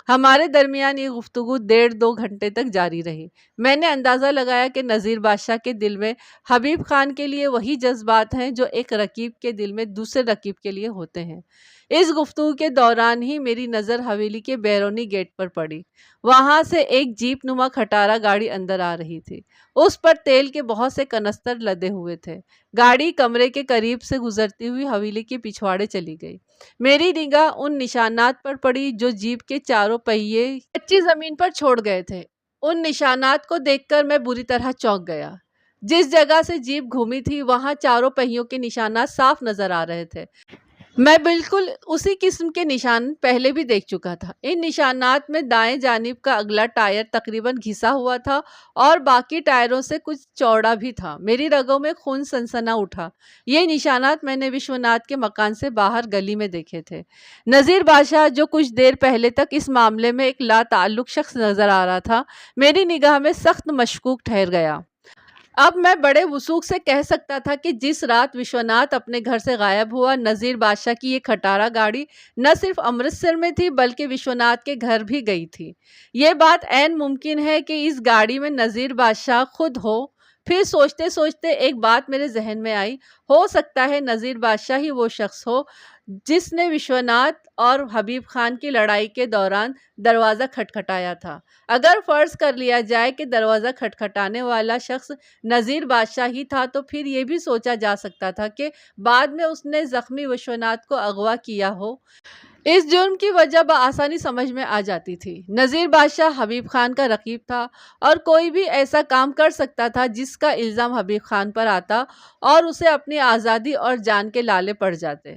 ہمارے درمیان یہ گفتگو 1.5-2 گھنٹے تک جاری رہی۔ میں نے اندازہ لگایا کہ نذیر بادشاہ کے دل میں حبیب خان کے لیے وہی جذبات ہیں جو ایک رقیب کے دل میں دوسرے رقیب کے لیے ہوتے ہیں۔ اس گفتگو کے دوران ہی میری نظر حویلی کے بیرونی گیٹ پر پڑی۔ وہاں سے ایک جیپ نما کھٹارا گاڑی اندر آ رہی تھی۔ اس پر تیل کے بہت سے کنستر لدے ہوئے تھے۔ گاڑی کمرے کے قریب سے گزرتی ہوئی حویلی کے پچھواڑے چلی گئی۔ میری نگاہ ان نشانات پر پڑی جو جیپ کے چاروں پہیے کچی زمین پر چھوڑ گئے تھے۔ ان نشانات کو دیکھ کر میں بری طرح چونک گیا۔ جس جگہ سے جیپ گھومی تھی وہاں چاروں پہیوں کے نشانات صاف نظر آ رہے تھے۔ میں بالکل اسی قسم کے نشان پہلے بھی دیکھ چکا تھا۔ ان نشانات میں دائیں جانب کا اگلا ٹائر تقریباً گھسا ہوا تھا اور باقی ٹائروں سے کچھ چوڑا بھی تھا۔ میری رگوں میں خون سنسنا اٹھا۔ یہ نشانات میں نے وشوناتھ کے مکان سے باہر گلی میں دیکھے تھے۔ نذیر بادشاہ، جو کچھ دیر پہلے تک اس معاملے میں ایک لا تعلق شخص نظر آ رہا تھا، میری نگاہ میں سخت مشکوک ٹھہر گیا۔ اب میں بڑے وثوق سے کہہ سکتا تھا کہ جس رات وشوناتھ اپنے گھر سے غائب ہوا، نذیر بادشاہ کی یہ کھٹارا گاڑی نہ صرف امرتسر میں تھی بلکہ وشوناتھ کے گھر بھی گئی تھی۔ یہ بات عین ممکن ہے کہ اس گاڑی میں نذیر بادشاہ خود ہو۔ پھر سوچتے سوچتے ایک بات میرے ذہن میں آئی، ہو سکتا ہے نذیر بادشاہ ہی وہ شخص ہو جس نے وشوناتھ اور حبیب خان کی لڑائی کے دوران دروازہ کھٹکھٹایا تھا۔ اگر فرض کر لیا جائے کہ دروازہ کھٹکھٹانے والا شخص نذیر بادشاہ ہی تھا تو پھر یہ بھی سوچا جا سکتا تھا کہ بعد میں اس نے زخمی وشوناتھ کو اغوا کیا ہو۔ اس جرم کی وجہ بآسانی سمجھ میں آ جاتی تھی۔ نذیر بادشاہ حبیب خان کا رقیب تھا اور کوئی بھی ایسا کام کر سکتا تھا جس کا الزام حبیب خان پر آتا اور اسے اپنی آزادی اور جان کے لالے پڑ جاتے۔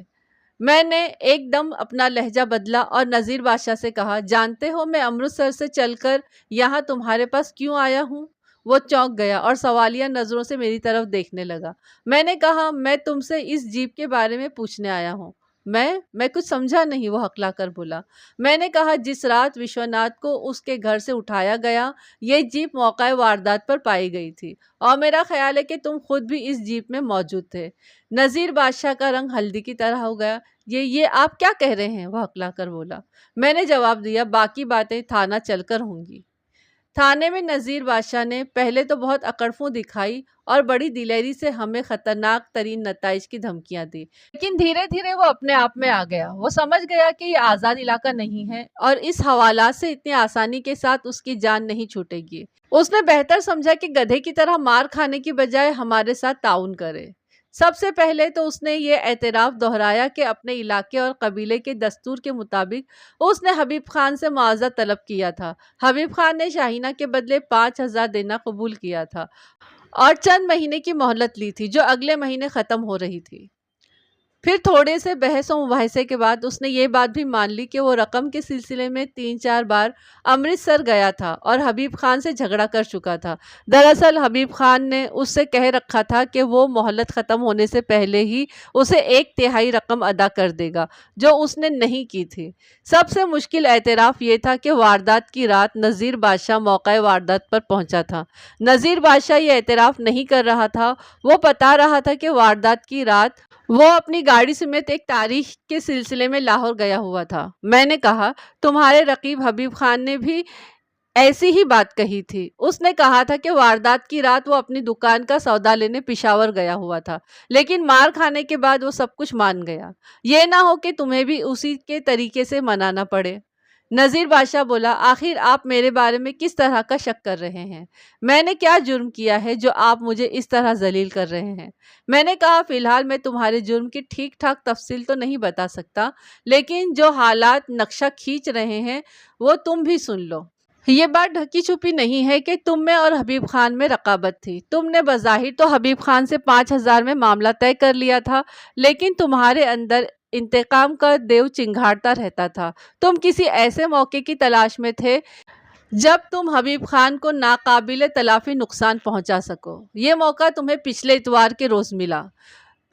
میں نے ایک دم اپنا لہجہ بدلا اور نذیر بادشاہ سے کہا، جانتے ہو میں امرتسر سے چل کر یہاں تمہارے پاس کیوں آیا ہوں؟ وہ چونک گیا اور سوالیہ نظروں سے میری طرف دیکھنے لگا۔ میں نے کہا، میں تم سے اس جیپ کے بارے میں پوچھنے آیا ہوں۔ میں کچھ سمجھا نہیں، وہ ہکلا کر بولا۔ میں نے کہا، جس رات وشوناتھ کو اس کے گھر سے اٹھایا گیا یہ جیپ موقع واردات پر پائی گئی تھی اور میرا خیال ہے کہ تم خود بھی اس جیپ میں موجود تھے۔ نذیر بادشاہ کا رنگ ہلدی کی طرح ہو گیا۔ یہ آپ کیا کہہ رہے ہیں؟ وہ ہکلا کر بولا۔ میں نے جواب دیا، باقی باتیں تھانہ چل کر ہوں گی۔ تھانے میں نذیر بادشاہ نے پہلے تو بہت اکڑ دکھائی اور بڑی دلیری سے ہمیں خطرناک ترین نتائج کی دھمکیاں دی، لیکن دھیرے دھیرے وہ اپنے آپ میں آ گیا۔ وہ سمجھ گیا کہ یہ آزاد علاقہ نہیں ہے اور اس حوالات سے اتنی آسانی کے ساتھ اس کی جان نہیں چھوٹے گی۔ اس نے بہتر سمجھا کہ گدھے کی طرح مار کھانے کی بجائے ہمارے ساتھ تعاون کرے۔ سب سے پہلے تو اس نے یہ اعتراف دہرایا کہ اپنے علاقے اور قبیلے کے دستور کے مطابق اس نے حبیب خان سے معاوضہ طلب کیا تھا۔ حبیب خان نے شاہینہ کے بدلے 5,000 دینا قبول کیا تھا اور چند مہینے کی مہلت لی تھی جو اگلے مہینے ختم ہو رہی تھی۔ پھر تھوڑے سے بحث و مباحثے کے بعد اس نے یہ بات بھی مان لی کہ وہ رقم کے سلسلے میں 3-4 بار امرتسر گیا تھا اور حبیب خان سے جھگڑا کر چکا تھا۔ دراصل حبیب خان نے اس سے کہہ رکھا تھا کہ وہ مہلت ختم ہونے سے پہلے ہی اسے 1/3 رقم ادا کر دے گا، جو اس نے نہیں کی تھی۔ سب سے مشکل اعتراف یہ تھا کہ واردات کی رات نذیر بادشاہ موقع واردات پر پہنچا تھا۔ نذیر بادشاہ یہ اعتراف نہیں کر رہا تھا، وہ بتا رہا تھا کہ واردات کی رات وہ اپنی گاڑی سمیت ایک تاریخ کے سلسلے میں لاہور گیا ہوا تھا۔ میں نے کہا، تمہارے رقیب حبیب خان نے بھی ایسی ہی بات کہی تھی۔ اس نے کہا تھا کہ واردات کی رات وہ اپنی دکان کا سودا لینے پشاور گیا ہوا تھا، لیکن مار کھانے کے بعد وہ سب کچھ مان گیا۔ یہ نہ ہو کہ تمہیں بھی اسی کے طریقے سے منانا پڑے۔ نذیر بادشاہ بولا، آخر آپ میرے بارے میں کس طرح کا شک کر رہے ہیں؟ میں نے کیا جرم کیا ہے جو آپ مجھے اس طرح ذلیل کر رہے ہیں؟ میں نے کہا، فی الحال میں تمہارے جرم کی ٹھیک ٹھاک تفصیل تو نہیں بتا سکتا، لیکن جو حالات نقشہ کھینچ رہے ہیں وہ تم بھی سن لو۔ یہ بات ڈھکی چھپی نہیں ہے کہ تم میں اور حبیب خان میں رقابت تھی۔ تم نے بظاہر تو حبیب خان سے 5,000 میں معاملہ طے کر لیا تھا، لیکن تمہارے اندر انتقام کا دیو چنگھاڑتا رہتا تھا۔ تم کسی ایسے موقع کی تلاش میں تھے جب تم حبیب خان کو ناقابل تلافی نقصان پہنچا سکو۔ یہ موقع تمہیں پچھلے اتوار کے روز ملا۔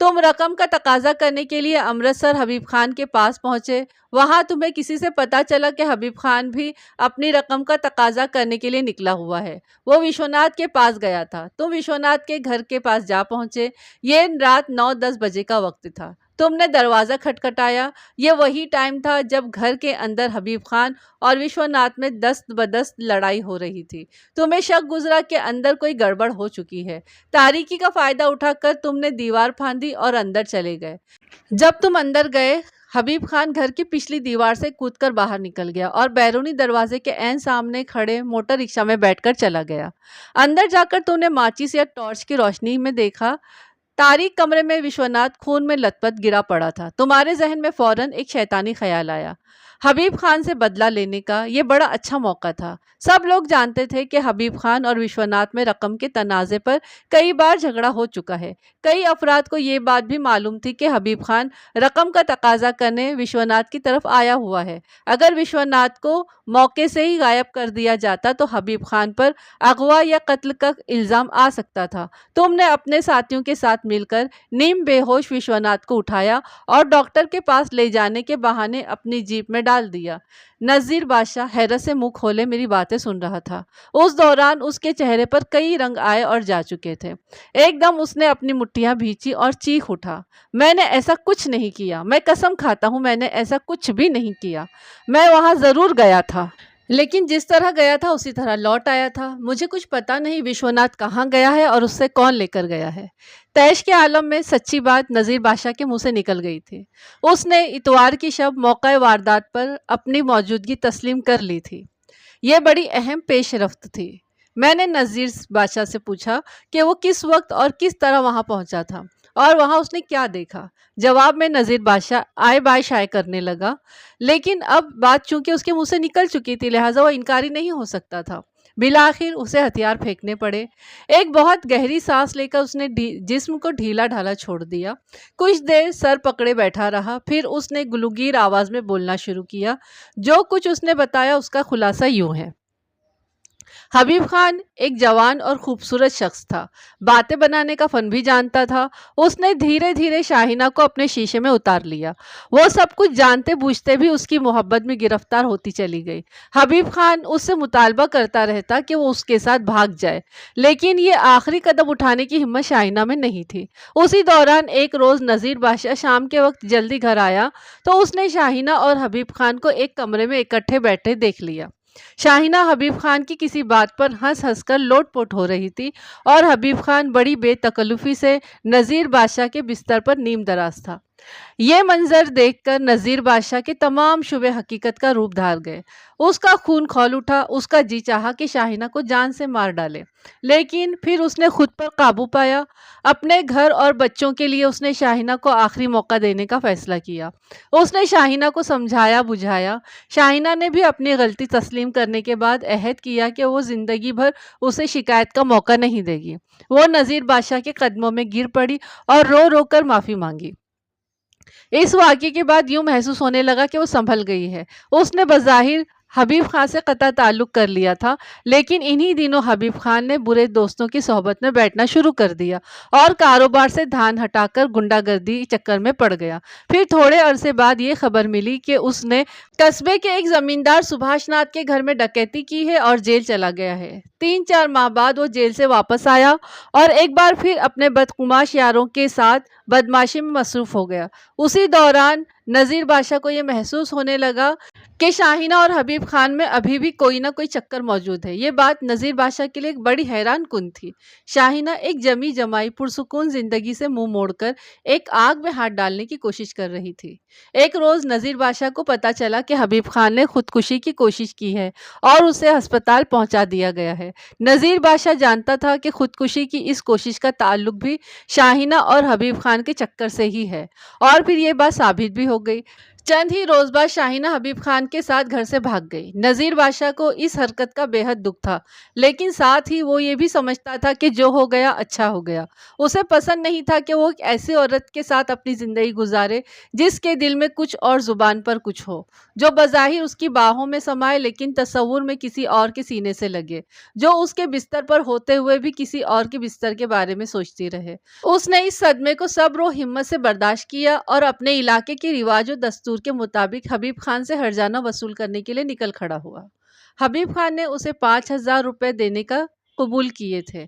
تم رقم کا تقاضا کرنے کے لیے امرتسر حبیب خان کے پاس پہنچے۔ وہاں تمہیں کسی سے پتا چلا کہ حبیب خان بھی اپنی رقم کا تقاضا کرنے کے لیے نکلا ہوا ہے۔ وہ وشوناتھ کے پاس گیا تھا۔ تم وشوناتھ کے گھر کے پاس جا پہنچے۔ یہ رات 9-10 بجے کا وقت تھا۔ تم نے دروازہ کھٹکھٹایا۔ یہ وہی ٹائم تھا جب گھر کے اندر حبیب خان اور وشوناتھ میں دست بدست لڑائی ہو رہی تھی۔ تمہیں شک گزرا کہ اندر کوئی گڑبڑ ہو چکی ہے۔ تاریکی کا فائدہ اٹھا کر تم نے دیوار پھاندی اور اندر چلے گئے۔ جب تم اندر گئے، حبیب خان گھر کی پچھلی دیوار سے کود کر باہر نکل گیا اور بیرونی دروازے کے عین سامنے کھڑے موٹر رکشہ میں بیٹھ کر چلا گیا۔ اندر جا کر تو نے ماچس یا ٹارچ کی روشنی میں دیکھا تاریک کمرے میں وشوناتھ خون میں لت پت گرا پڑا تھا۔ تمہارے ذہن میں فوراً ایک شیطانی خیال آیا، حبیب خان سے بدلہ لینے کا۔ یہ بڑا اچھا موقع تھا۔ سب لوگ جانتے تھے کہ حبیب خان اور وشوناتھ میں رقم کے تنازع پر کئی بار جھگڑا ہو چکا ہے۔ کئی افراد کو یہ بات بھی معلوم تھی کہ حبیب خان رقم کا تقاضا کرنے وشوناتھ کی طرف آیا ہوا ہے۔ اگر وشوناتھ کو موقع سے ہی غائب کر دیا جاتا تو حبیب خان پر اغوا یا قتل کا الزام آ سکتا تھا۔ تم نے اپنے ساتھیوں کے ساتھ مل کر نیم بے ہوش وشوناتھ کو اٹھایا اور ڈاکٹر کے پاس لے جانے کے بہانے اپنی جیپ میں ڈال دیا۔ نذیر بادشاہ حیرت سے منہ کھولے میری باتیں سن رہا تھا۔ اس دوران اس کے چہرے پر کئی رنگ آئے اور جا چکے تھے۔ ایک دم اس نے اپنی مٹھیاں بھینچی اور چیخ اٹھا، میں نے ایسا کچھ نہیں کیا، میں قسم کھاتا ہوں میں نے ایسا کچھ بھی نہیں کیا۔ میں وہاں ضرور گیا تھا، لیکن جس طرح گیا تھا اسی طرح لوٹ آیا تھا۔ مجھے کچھ پتا نہیں وشوناتھ کہاں گیا ہے اور اس سے کون لے کر گیا ہے۔ تیش کے عالم میں سچی بات نذیر بادشاہ کے منہ سے نکل گئی تھی۔ اس نے اتوار کی شب موقع واردات پر اپنی موجودگی تسلیم کر لی تھی۔ یہ بڑی اہم پیش رفت تھی۔ میں نے نذیر بادشاہ سے پوچھا کہ وہ کس وقت اور کس طرح وہاں پہنچا تھا اور وہاں اس نے کیا دیکھا۔ جواب میں نذیر بادشاہ آئے بائے شائع کرنے لگا، لیکن اب بات چونکہ اس کے منہ سے نکل چکی تھی لہٰذا وہ انکاری نہیں ہو سکتا تھا۔ بالآخر اسے ہتھیار پھینکنے پڑے۔ ایک بہت گہری سانس لے کر اس نے جسم کو ڈھیلا ڈھالا چھوڑ دیا۔ کچھ دیر سر پکڑے بیٹھا رہا، پھر اس نے گلوگیر آواز میں بولنا شروع کیا۔ جو کچھ اس نے بتایا اس کا خلاصہ یوں ہے۔ حبیب خان ایک جوان اور خوبصورت شخص تھا، باتیں بنانے کا فن بھی جانتا تھا۔ اس نے دھیرے دھیرے شاہینہ کو اپنے شیشے میں اتار لیا۔ وہ سب کچھ جانتے بوجھتے بھی اس کی محبت میں گرفتار ہوتی چلی گئی۔ حبیب خان اس سے مطالبہ کرتا رہتا کہ وہ اس کے ساتھ بھاگ جائے، لیکن یہ آخری قدم اٹھانے کی ہمت شاہینہ میں نہیں تھی۔ اسی دوران ایک روز نذیر بادشاہ شام کے وقت جلدی گھر آیا تو اس نے شاہینہ اور حبیب خان کو ایک کمرے میں اکٹھے بیٹھے دیکھ لیا۔ شاہینہ حبیب خان کی کسی بات پر ہنس ہنس کر لوٹ پوٹ ہو رہی تھی اور حبیب خان بڑی بے تکلفی سے نذیر بادشاہ کے بستر پر نیم دراز تھا۔ یہ منظر دیکھ کر نذیر بادشاہ کے تمام شبہ حقیقت کا روپ دھار گئے۔ اس کا خون کھول اٹھا۔ اس کا جی چاہا کہ شاہینہ کو جان سے مار ڈالے، لیکن پھر اس نے خود پر قابو پایا۔ اپنے گھر اور بچوں کے لیے اس نے شاہینہ کو آخری موقع دینے کا فیصلہ کیا۔ اس نے شاہینہ کو سمجھایا بجھایا۔ شاہینہ نے بھی اپنی غلطی تسلیم کرنے کے بعد عہد کیا کہ وہ زندگی بھر اسے شکایت کا موقع نہیں دے گی۔ وہ نذیر بادشاہ کے قدموں میں گر پڑی اور رو رو کر معافی مانگی۔ اس واقعے کے بعد یوں محسوس ہونے لگا کہ وہ سنبھل گئی ہے۔ اس نے بظاہر حبیب خان سے قطع تعلق کر لیا تھا، لیکن انہی دنوں حبیب خان نے برے دوستوں کی صحبت میں بیٹھنا شروع کر دیا اور کاروبار سے دھیان ہٹا کر گنڈا گردی چکر میں پڑ گیا۔ پھر تھوڑے عرصے بعد یہ خبر ملی کہ اس نے قصبے کے ایک زمیندار سبھاش ناتھ کے گھر میں ڈکیتی کی ہے اور جیل چلا گیا ہے۔ 3-4 ماہ بعد وہ جیل سے واپس آیا اور ایک بار پھر اپنے بدقماش یاروں کے ساتھ بدماشی میں مصروف ہو گیا۔ اسی دوران نذیر بادشاہ کو یہ محسوس ہونے لگا کہ شاہینہ اور حبیب خان میں ابھی بھی کوئی نہ کوئی چکر موجود ہے۔ یہ بات نذیر بادشاہ کے لیے ایک بڑی حیران کن تھی۔ شاہینہ ایک جمی جمائی پرسکون زندگی سے منہ موڑ کر ایک آگ میں ہاتھ ڈالنے کی کوشش کر رہی تھی۔ ایک روز نذیر بادشاہ کو پتہ چلا کہ حبیب خان نے خودکشی کی کوشش کی ہے اور اسے ہسپتال پہنچا دیا گیا ہے۔ نذیر بادشاہ جانتا تھا کہ خودکشی کی اس کوشش کا تعلق بھی شاہینہ اور حبیب خان کے چکر سے ہی ہے، اور پھر یہ بات ثابت بھی ہو گئی۔ چند ہی روز بعد شاہینہ حبیب خان کے ساتھ گھر سے بھاگ گئی۔ نذیر بادشاہ کو اس حرکت کا بے حد دکھ تھا، لیکن ساتھ ہی وہ یہ بھی سمجھتا تھا کہ جو ہو گیا اچھا ہو گیا۔ اسے پسند نہیں تھا کہ وہ ایک ایسی عورت کے ساتھ اپنی زندگی گزارے جس کے دل میں کچھ اور زبان پر کچھ ہو، جو بظاہر اس کی باہوں میں سمائے لیکن تصور میں کسی اور کے سینے سے لگے، جو اس کے بستر پر ہوتے ہوئے بھی کسی اور کے بستر کے بارے میں سوچتی رہے۔ اس نے اس صدمے کو صبر و ہمت سے برداشت کیا اور اپنے علاقے کے رواج و دستور کے مطابق حبیب خان سے ہرجانہ وصول کرنے کے لیے نکل کھڑا ہوا۔ حبیب خان نے اسے 5,000 روپے دینے کا قبول کیے تھے۔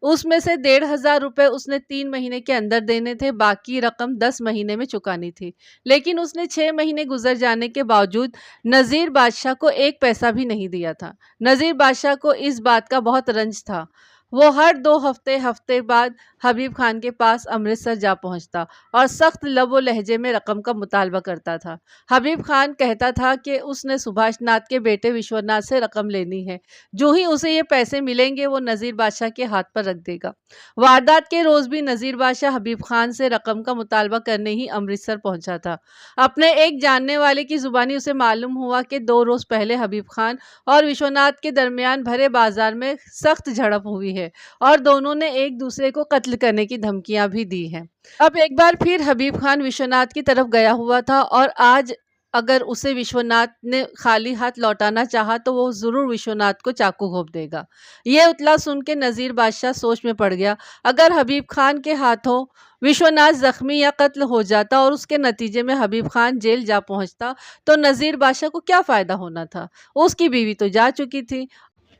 اس میں سے 1,500 روپے اس نے 3 مہینے کے اندر دینے تھے، باقی رقم 10 مہینے میں چکانی تھی، لیکن اس نے 6 مہینے گزر جانے کے باوجود نذیر بادشاہ کو 1 پیسہ بھی نہیں دیا تھا۔ نذیر بادشاہ کو اس بات کا بہت رنج تھا۔ وہ ہر 2 ہفتے بعد حبیب خان کے پاس امرتسر جا پہنچتا اور سخت لب و لہجے میں رقم کا مطالبہ کرتا تھا۔ حبیب خان کہتا تھا کہ اس نے سبھاش ناتھ کے بیٹے وشوناتھ سے رقم لینی ہے، جو ہی اسے یہ پیسے ملیں گے وہ نذیر بادشاہ کے ہاتھ پر رکھ دے گا۔ واردات کے روز بھی نذیر بادشاہ حبیب خان سے رقم کا مطالبہ کرنے ہی امرتسر پہنچا تھا۔ اپنے ایک جاننے والے کی زبانی اسے معلوم ہوا کہ 2 روز پہلے حبیب خان اور وشوناتھ کے درمیان بھرے بازار میں سخت جھڑپ ہوئی ہے اور دونوں نے ایک دوسرے کو قتل کرنے کی دھمکیاں بھی دی ہیں۔ اب ایک بار پھر حبیب خان وشوناتھ کی طرف گیا ہوا تھا اور آج اگر اسے وشوناتھ نے خالی ہاتھ لوٹانا چاہا تو وہ ضرور وشوناتھ کو چاقو گھونپ دے گا۔ یہ اطلاع سن کے نذیر بادشاہ سوچ میں پڑ گیا۔ اگر حبیب خان کے ہاتھوں وشوناتھ زخمی یا قتل ہو جاتا اور اس کے نتیجے میں حبیب خان جیل جا پہنچتا تو نذیر بادشاہ کو کیا فائدہ ہونا تھا؟ اس کی بیوی تو جا چکی تھی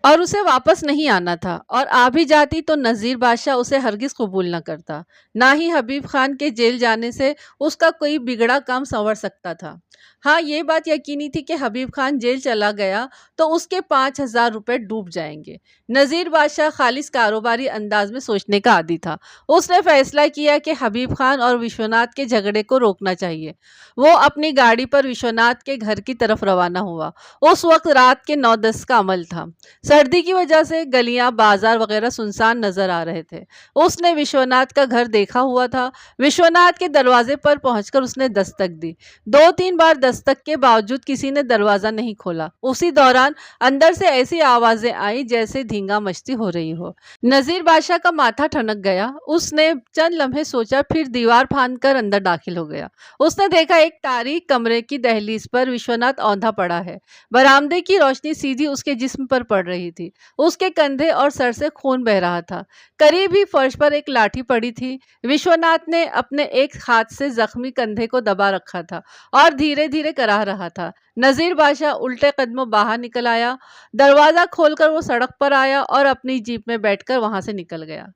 اور اسے واپس نہیں آنا تھا، اور آ بھی جاتی تو نذیر بادشاہ اسے ہرگز قبول نہ کرتا۔ نہ ہی حبیب خان کے جیل جانے سے اس کا کوئی بگڑا کام سنور سکتا تھا۔ ہاں، یہ بات یقینی تھی کہ حبیب خان جیل چلا گیا تو اس کے 5,000 روپے ڈوب جائیں گے۔ نذیر بادشاہ خالص کاروباری انداز میں سوچنے کا عادی تھا۔ اس نے فیصلہ کیا کہ حبیب خان اور وشوناتھ کے جھگڑے کو روکنا چاہیے۔ وہ اپنی گاڑی پر وشوناتھ کے گھر کی طرف روانہ ہوا۔ اس وقت رات کے 9-10 کا عمل تھا۔ سردی کی وجہ سے گلیاں، بازار وغیرہ سنسان نظر آ رہے تھے۔ اس نے وشوناتھ کا گھر دیکھا ہوا تھا۔ وشوناتھ کے دروازے پر پہنچ کر اس نے دستک دی۔ 2-3 بار دستک کے باوجود کسی نے دروازہ نہیں کھولا۔ اسی دوران اندر سے ایسی آوازیں آئیں جیسے دھینگا مچتی ہو رہی ہو۔ نذیر بادشاہ کا ماتھا ٹھنک گیا۔ اس نے چند لمحے سوچا، پھر دیوار پھاند کر اندر داخل ہو گیا۔ اس نے دیکھا ایک تاریک کمرے کی دہلیز پر وشوناتھ اوندھا پڑا ہے۔ برآمدے کی روشنی سیدھی اس کے جسم پر پڑ رہی تھی۔ اس کے کندھے اور سر سے خون بہہ رہا تھا۔ قریب ہی فرش پر ایک لاٹھی پڑی تھی۔ وشوناتھ نے اپنے ایک ہاتھ سے زخمی کندھے کو دبا رکھا تھا اور دھیرے دھیرے کراہ رہا تھا۔ نذیر بادشاہ الٹے قدموں باہر نکل آیا۔ دروازہ کھول کر وہ سڑک پر آیا اور اپنی جیپ میں بیٹھ کر وہاں سے نکل گیا۔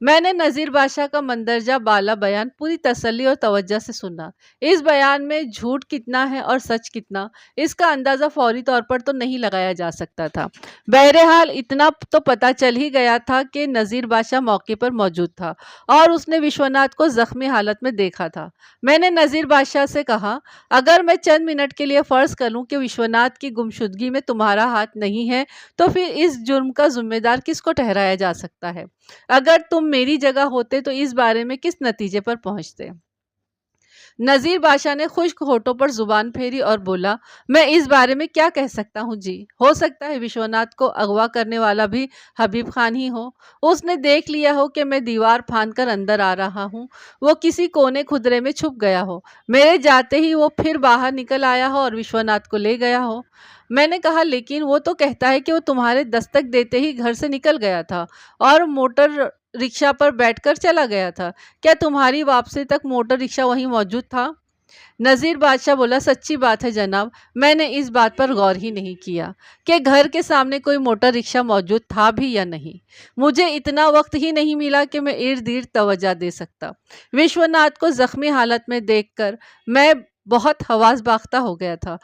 میں نے نذیر بادشاہ کا مندرجہ بالا بیان پوری تسلی اور توجہ سے سنا۔ اس بیان میں جھوٹ کتنا ہے اور سچ کتنا، اس کا اندازہ فوری طور پر تو نہیں لگایا جا سکتا تھا۔ بہرحال اتنا تو پتہ چل ہی گیا تھا کہ نذیر بادشاہ موقع پر موجود تھا اور اس نے وشوناتھ کو زخمی حالت میں دیکھا تھا۔ میں نے نذیر بادشاہ سے کہا، اگر میں چند منٹ کے لیے فرض کر لوں کہ وشوناتھ کی گمشدگی میں تمہارا ہاتھ نہیں ہے تو پھر اس جرم کا ذمہ دار کس کو ٹھہرایا جا سکتا ہے؟ اگر تم میری جگہ ہوتے تو اس بارے میں کس نتیجے پر پہنچتے؟ نذیر بادشاہ نے خشک ہونٹوں پر زبان پھیری اور بولا، میں اس بارے میں کیا کہہ سکتا ہوں جی؟ ہو سکتا ہے وشوناتھ کو اغوا کرنے والا بھی حبیب خان ہی ہو۔ اس نے دیکھ لیا ہو کہ میں دیوار پھاند کر اندر آ رہا ہوں، وہ کسی کونے خدرے میں چھپ گیا ہو، میرے جاتے ہی وہ پھر باہر نکل آیا ہو اور وشوناتھ کو لے گیا ہو۔ میں نے کہا، لیکن وہ تو کہتا ہے کہ وہ تمہارے دستک دیتے ہی گھر سے نکل گیا تھا اور موٹر رکشہ پر بیٹھ کر چلا گیا تھا۔ کیا تمہاری واپسی تک موٹر رکشہ وہیں موجود تھا؟ نذیر بادشاہ بولا، سچی بات ہے جناب، میں نے اس بات پر غور ہی نہیں کیا کہ گھر کے سامنے کوئی موٹر رکشہ موجود تھا بھی یا نہیں۔ مجھے اتنا وقت ہی نہیں ملا کہ میں ارد گرد توجہ دے سکتا۔ وشوناتھ کو زخمی حالت میں دیکھ کر میں بہت حواس باختہ ہو گیا تھا۔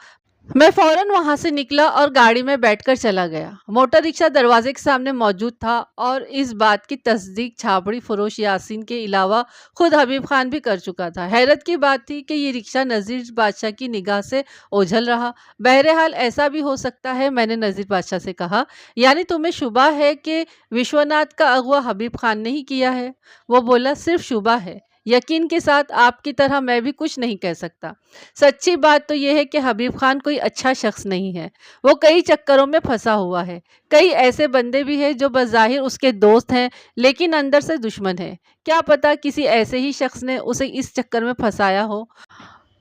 میں فوراً وہاں سے نکلا اور گاڑی میں بیٹھ کر چلا گیا۔ موٹر رکشہ دروازے کے سامنے موجود تھا اور اس بات کی تصدیق چھاپڑی فروش یاسین کے علاوہ خود حبیب خان بھی کر چکا تھا۔ حیرت کی بات تھی کہ یہ رکشہ نذیر بادشاہ کی نگاہ سے اوجھل رہا۔ بہرحال ایسا بھی ہو سکتا ہے، میں نے نذیر بادشاہ سے کہا، یعنی تمہیں شبہ ہے کہ وشوناتھ کا اغوا حبیب خان نے ہی کیا ہے؟ وہ بولا، صرف شبہ ہے، یقین کے ساتھ آپ کی طرح میں بھی کچھ نہیں کہہ سکتا۔ سچی بات تو یہ ہے کہ حبیب خان کوئی اچھا شخص نہیں ہے۔ وہ کئی چکروں میں پھنسا ہوا ہے۔ کئی ایسے بندے بھی ہیں جو بظاہر اس کے دوست ہیں لیکن اندر سے دشمن ہیں۔ کیا پتا کسی ایسے ہی شخص نے اسے اس چکر میں پھنسایا ہو۔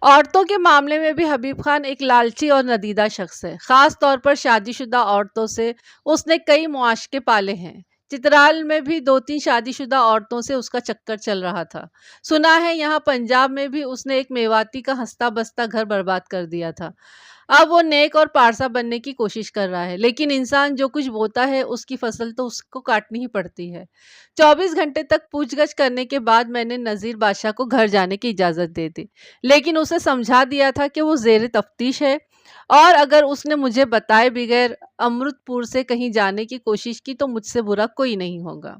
عورتوں کے معاملے میں بھی حبیب خان ایک لالچی اور ندیدہ شخص ہے۔ خاص طور پر شادی شدہ عورتوں سے اس نے کئی معاشقے پالے ہیں۔ چترال میں بھی 2-3 شادی شدہ عورتوں سے اس کا چکر چل رہا تھا۔ سنا ہے یہاں پنجاب میں بھی اس نے ایک میواتی کا ہنستا بستا گھر برباد کر دیا تھا۔ اب وہ نیک اور پارسا بننے کی کوشش کر رہا ہے، لیکن انسان جو کچھ بوتا ہے اس کی فصل تو اس کو کاٹنی ہی پڑتی ہے۔ 24 گھنٹے تک پوچھ گچھ کرنے کے بعد میں نے نذیر بادشاہ کو گھر جانے کی اجازت دے دی، لیکن اسے سمجھا دیا تھا کہ وہ زیر تفتیش ہے۔ اور اگر اس نے مجھے بتائے بغیر امرت پور سے کہیں جانے کی کوشش کی تو مجھ سے برا کوئی نہیں ہوگا۔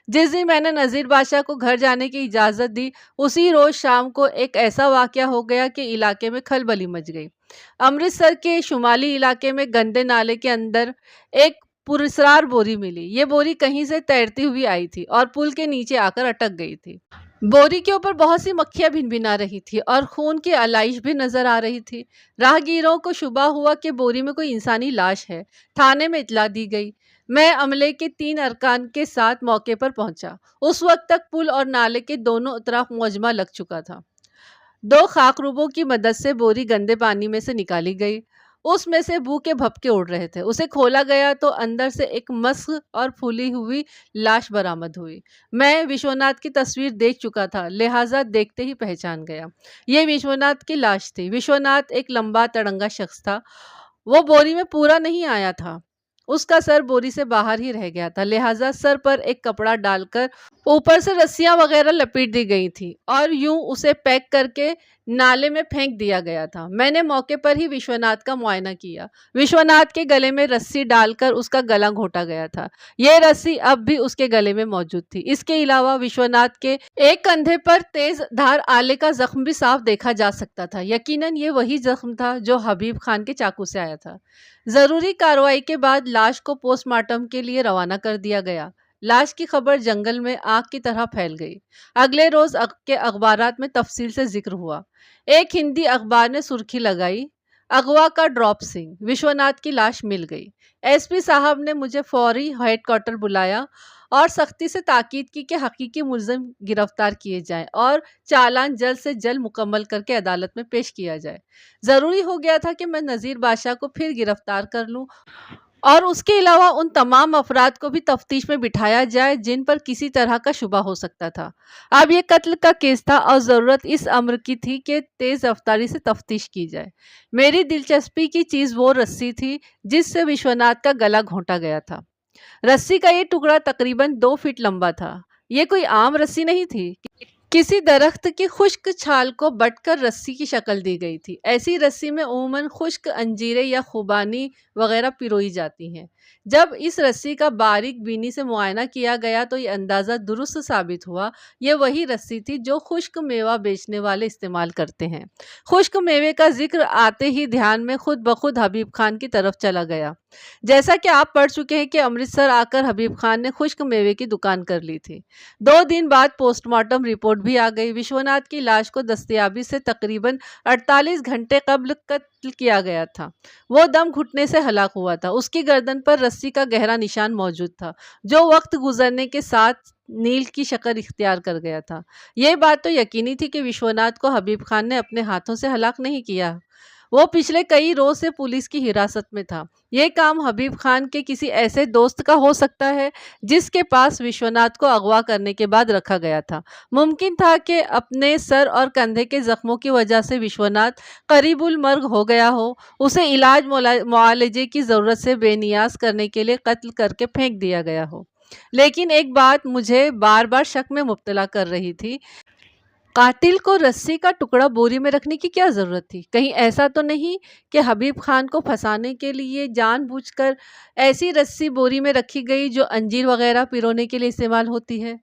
جس دن میں نے نذیر بادشاہ کو گھر جانے کی اجازت دی، اسی روز شام کو ایک ایسا واقعہ ہو گیا کہ علاقے میں کھلبلی مچ گئی۔ امرتسر کے شمالی علاقے میں گندے نالے کے اندر ایک پراسرار بوری ملی۔ یہ بوری کہیں سے تیرتی ہوئی آئی تھی اور پل کے نیچے آ کر اٹک گئی تھی۔ بوری کے اوپر بہت سی مکھیاں بھنبھنا رہی تھی اور خون کی علائش بھی نظر آ رہی تھی۔ راہگیروں کو شبہ ہوا کہ بوری میں کوئی انسانی لاش ہے۔ تھانے میں اطلاع دی گئی۔ میں عملے کے 3 ارکان کے ساتھ موقع پر پہنچا۔ اس وقت تک پل اور نالے کے دونوں اطراف مجمع لگ چکا تھا۔ 2 خاکروبوں کی مدد سے بوری گندے پانی میں سے نکالی گئی۔ اس میں سے بو کے بھپکے اڑ رہے تھے۔ اسے کھولا گیا تو اندر سے ایک مسخ اور پھولی ہوئی لاش برآمد ہوئی۔ میں وشوناتھ کی تصویر دیکھ چکا تھا، لہٰذا دیکھتے ہی پہچان گیا۔ یہ وشوناتھ کی لاش تھی۔ وشوناتھ ایک لمبا تڑنگا شخص تھا۔ وہ بوری میں پورا نہیں آیا تھا۔ اس کا سر بوری سے باہر ہی رہ گیا تھا، لہٰذا سر پر ایک کپڑا ڈال کر اوپر سے رسیاں وغیرہ لپیٹ دی گئی تھی اور یوں اسے پیک کر کے نالے میں پھینک دیا گیا تھا۔ میں نے موقع پر ہی وشوناتھ کا معائنہ کیا۔ وشوناتھ کے گلے میں رسی ڈال کر اس کا گلا گھونٹا گیا تھا۔ یہ رسی اب بھی اس کے گلے میں موجود تھی۔ اس کے علاوہ وشوناتھ کے ایک کندھے پر تیز دھار آلے کا زخم بھی صاف دیکھا جا سکتا تھا۔ یقیناً یہ وہی زخم تھا جو حبیب خان کے چاقو سے آیا تھا۔ ضروری کارروائی کے بعد لاش کو پوسٹ مارٹم کے لیے روانہ کر دیا گیا۔ لاش کی خبر جنگل میں آگ کی طرح پھیل گئی۔ اگلے روز کے اخبارات میں تفصیل سے ذکر ہوا۔ ایک ہندی اخبار نے سرخی لگائی، اغوا کا ڈراپ سنگھ، وشوناتھ کی لاش مل گئی۔ ایس پی صاحب نے مجھے فوری ہیڈ کوارٹر بلایا اور سختی سے تاکید کی کہ حقیقی ملزم گرفتار کیے جائیں اور چالان جلد سے جلد مکمل کر کے عدالت میں پیش کیا جائے۔ ضروری ہو گیا تھا کہ میں نذیر بادشاہ کو پھر گرفتار کر لوں اور اس کے علاوہ ان تمام افراد کو بھی تفتیش میں بٹھایا جائے جن پر کسی طرح کا شبہ ہو سکتا تھا۔ اب یہ قتل کا کیس تھا اور ضرورت اس امر کی تھی کہ تیز رفتاری سے تفتیش کی جائے۔ میری دلچسپی کی چیز وہ رسی تھی جس سے وشوناتھ کا گلا گھونٹا گیا تھا۔ رسی کا یہ ٹکڑا تقریباً 2 فٹ لمبا تھا۔ یہ کوئی عام رسی نہیں تھی۔ کسی درخت کی خشک چھال کو بٹ کر رسی کی شکل دی گئی تھی۔ ایسی رسی میں عموماً خشک انجیریں یا خوبانی وغیرہ پروئی جاتی ہیں۔ جب اس رسی کا باریک بینی سے معائنہ کیا گیا تو یہ اندازہ درست ثابت ہوا، یہ وہی رسی تھی جو خشک میوہ بیچنے والے استعمال کرتے ہیں۔ خشک میوے کا ذکر آتے ہی دھیان میں خود بخود حبیب خان کی طرف چلا گیا۔ جیسا کہ آپ پڑھ چکے ہیں کہ امرتسر آ کر حبیب خان نے خشک میوے کی دکان کر لی تھی۔ 2 دن بعد پوسٹ مارٹم رپورٹ بھی آ گئی۔ وشوناتھ کی لاش کو دستیابی سے تقریباً 48 گھنٹے قبل قتل کیا گیا تھا۔ وہ دم گھٹنے سے ہلاک ہوا تھا۔ اس کی گردن پر رسی کا گہرا نشان موجود تھا جو وقت گزرنے کے ساتھ نیل کی شکل اختیار کر گیا تھا۔ یہ بات تو یقینی تھی کہ وشوناتھ کو حبیب خان نے اپنے ہاتھوں سے ہلاک نہیں کیا۔ وہ پچھلے کئی روز سے پولیس کی حراست میں تھا۔ یہ کام حبیب خان کے کسی ایسے دوست کا ہو سکتا ہے جس کے پاس وشوناتھ کو اغوا کرنے کے بعد رکھا گیا تھا۔ ممکن تھا کہ اپنے سر اور کندھے کے زخموں کی وجہ سے وشوناتھ قریب المرگ ہو گیا ہو۔ اسے علاج معالجے کی ضرورت سے بے نیاز کرنے کے لیے قتل کر کے پھینک دیا گیا ہو۔ لیکن ایک بات مجھے بار بار شک میں مبتلا کر رہی تھی۔ قاتل کو رسی کا ٹکڑا بوری میں رکھنے کی کیا ضرورت تھی؟ کہیں ایسا تو نہیں کہ حبیب خان کو پھنسانے کے لیے جان بوجھ کر ایسی رسی بوری میں رکھی گئی جو انجیر وغیرہ پرونے کے لیے استعمال ہوتی ہے؟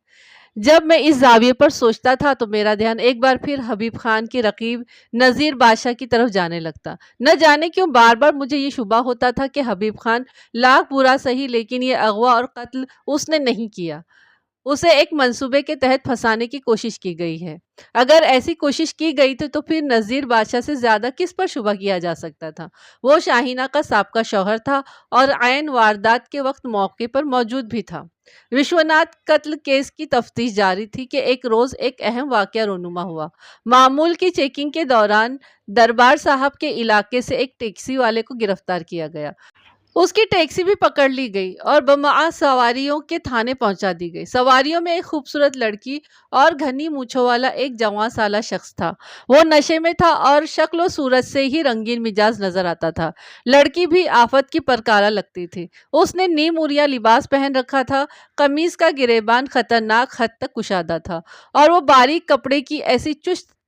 جب میں اس زاویے پر سوچتا تھا تو میرا دھیان ایک بار پھر حبیب خان کی رقیب نذیر بادشاہ کی طرف جانے لگتا۔ نہ جانے کیوں بار بار مجھے یہ شبہ ہوتا تھا کہ حبیب خان لاکھ برا سہی لیکن یہ اغوا اور قتل اس نے نہیں کیا۔ اسے ایک منصوبے کے تحت پھنسانے کی کوشش کی گئی ہے۔ اگر ایسی کوشش کی گئی تھی تو پھر نذیر بادشاہ سے زیادہ کس پر شبہ کیا جا سکتا تھا؟ وہ شاہینہ کا سابقہ شوہر تھا اور عین واردات کے وقت موقع پر موجود بھی تھا۔ وشوناتھ قتل کیس کی تفتیش جاری تھی کہ ایک روز ایک اہم واقعہ رونما ہوا۔ معمول کی چیکنگ کے دوران دربار صاحب کے علاقے سے ایک ٹیکسی والے کو گرفتار کیا گیا۔ اس کی ٹیکسی بھی پکڑ لی گئی اور بمعا سواریوں کے تھانے پہنچا دی گئی۔ سواریوں میں ایک خوبصورت لڑکی اور گھنی مونچھوں والا ایک جوان سالہ شخص تھا۔ وہ نشے میں تھا اور شکل و صورت سے ہی رنگین مزاج نظر آتا تھا۔ لڑکی بھی آفت کی پرکارہ لگتی تھی۔ اس نے نیم عریاں لباس پہن رکھا تھا۔ قمیص کا گریبان خطرناک حد تک کشادہ تھا اور وہ باریک کپڑے کی ایسی چست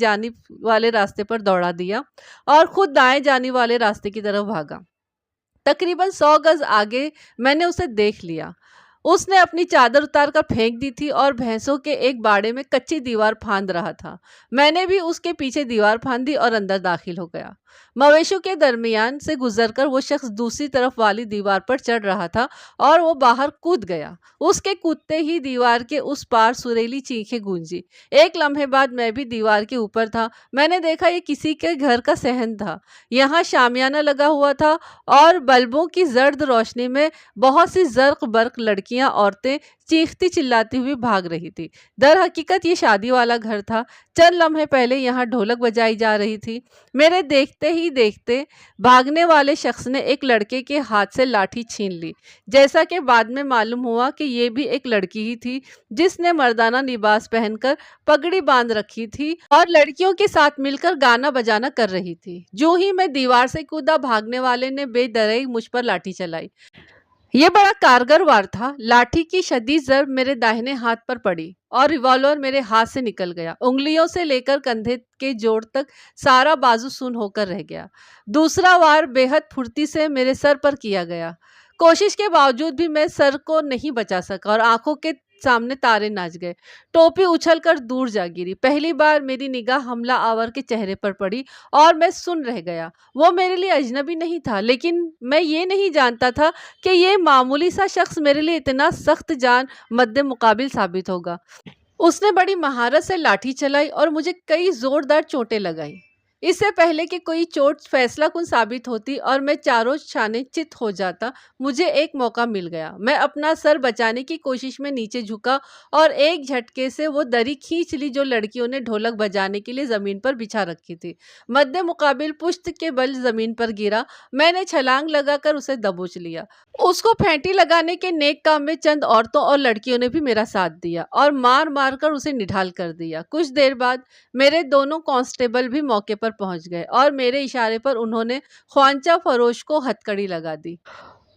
جانب والے راستے پر دوڑا دیا اور خود دائیں جانب والے راستے کی طرف بھاگا۔ تقریباً 100 گز آگے میں نے اسے دیکھ لیا۔ اس نے اپنی چادر اتار کر پھینک دی تھی اور بھینسوں کے ایک باڑے میں کچی دیوار پھاند رہا تھا۔ میں نے بھی اس کے پیچھے دیوار پھاندی اور اندر داخل ہو گیا۔ مویشیوں کے درمیان سے گزر کر وہ شخص دوسری طرف والی دیوار پر چڑھ رہا تھا اور وہ باہر کود گیا۔ اس کے کودتے ہی دیوار کے اس پار سریلی چیخیں گونجی۔ ایک لمحے بعد میں بھی دیوار کے اوپر تھا۔ میں نے دیکھا یہ کسی کے گھر کا صحن تھا۔ یہاں شامیانہ لگا ہوا تھا اور بلبوں کی زرد روشنی میں بہت سی زرق برق لڑکیاں، عورتیں چیختی چلاتی ہوئی بھاگ رہی تھی۔ در حقیقت یہ شادی والا گھر تھا۔ چند لمحے پہلے یہاں ڈھولک بجائی جا رہی تھی۔ میرے دیکھتے ہی دیکھتے بھاگنے والے شخص نے ایک لڑکے کے ہاتھ سے لاٹھی چھین لی، جیسا کہ بعد میں معلوم ہوا کہ یہ بھی ایک لڑکی ہی تھی جس نے مردانہ لباس پہن کر پگڑی باندھ رکھی تھی اور لڑکیوں کے ساتھ مل کر گانا بجانا کر رہی تھی۔ جو ہی میں دیوار سے کودا، بھاگنے والے نے بے درئی مجھ پر لاٹھی چلائی۔ یہ بڑا کارگر وار تھا۔ لاٹھی کی شدید ضرب میرے داہنے ہاتھ پر پڑی اور ریوالور میرے ہاتھ سے نکل گیا۔ انگلیوں سے لے کر کندھے کے جوڑ تک سارا بازو سن ہو کر رہ گیا۔ دوسرا وار بے حد پھرتی سے میرے سر پر کیا گیا۔ کوشش کے باوجود بھی میں سر کو نہیں بچا سکا اور آنکھوں کے سامنے تارے ناچ گئے۔ ٹوپی اچھل کر دور جا گری۔ پہلی بار میری نگاہ حملہ آور کے چہرے پر پڑی اور میں سن رہ گیا۔ وہ میرے لیے اجنبی نہیں تھا، لیکن میں یہ نہیں جانتا تھا کہ یہ معمولی سا شخص میرے لیے اتنا سخت جان مد مقابل ثابت ہوگا۔ اس نے بڑی مہارت سے لاٹھی چلائی اور مجھے کئی زوردار چوٹیں لگائیں۔ اس سے پہلے کہ کوئی چوٹ فیصلہ کن ثابت ہوتی اور میں چاروں شانے چت ہو جاتا، مجھے ایک موقع مل گیا۔ میں اپنا سر بچانے کی کوشش میں نیچے جھکا اور ایک جھٹکے سے وہ دری کھینچ لی جو لڑکیوں نے ڈھولک بجانے کے لیے زمین پر بچھا رکھی تھی۔ مد مقابل پشت کے بل زمین پر گرا۔ میں نے چھلانگ لگا کر اسے دبوچ لیا۔ اس کو پھینٹی لگانے کے نیک کام میں چند عورتوں اور لڑکیوں نے بھی میرا ساتھ دیا اور مار مار کر اسے نڈھال کر دیا۔ کچھ دیر بعد میرے دونوں کانسٹیبل بھی موقع پر پہنچ گئے اور میرے اشارے پر انہوں نے خوانچہ فروش کو ہتکڑی لگا دی۔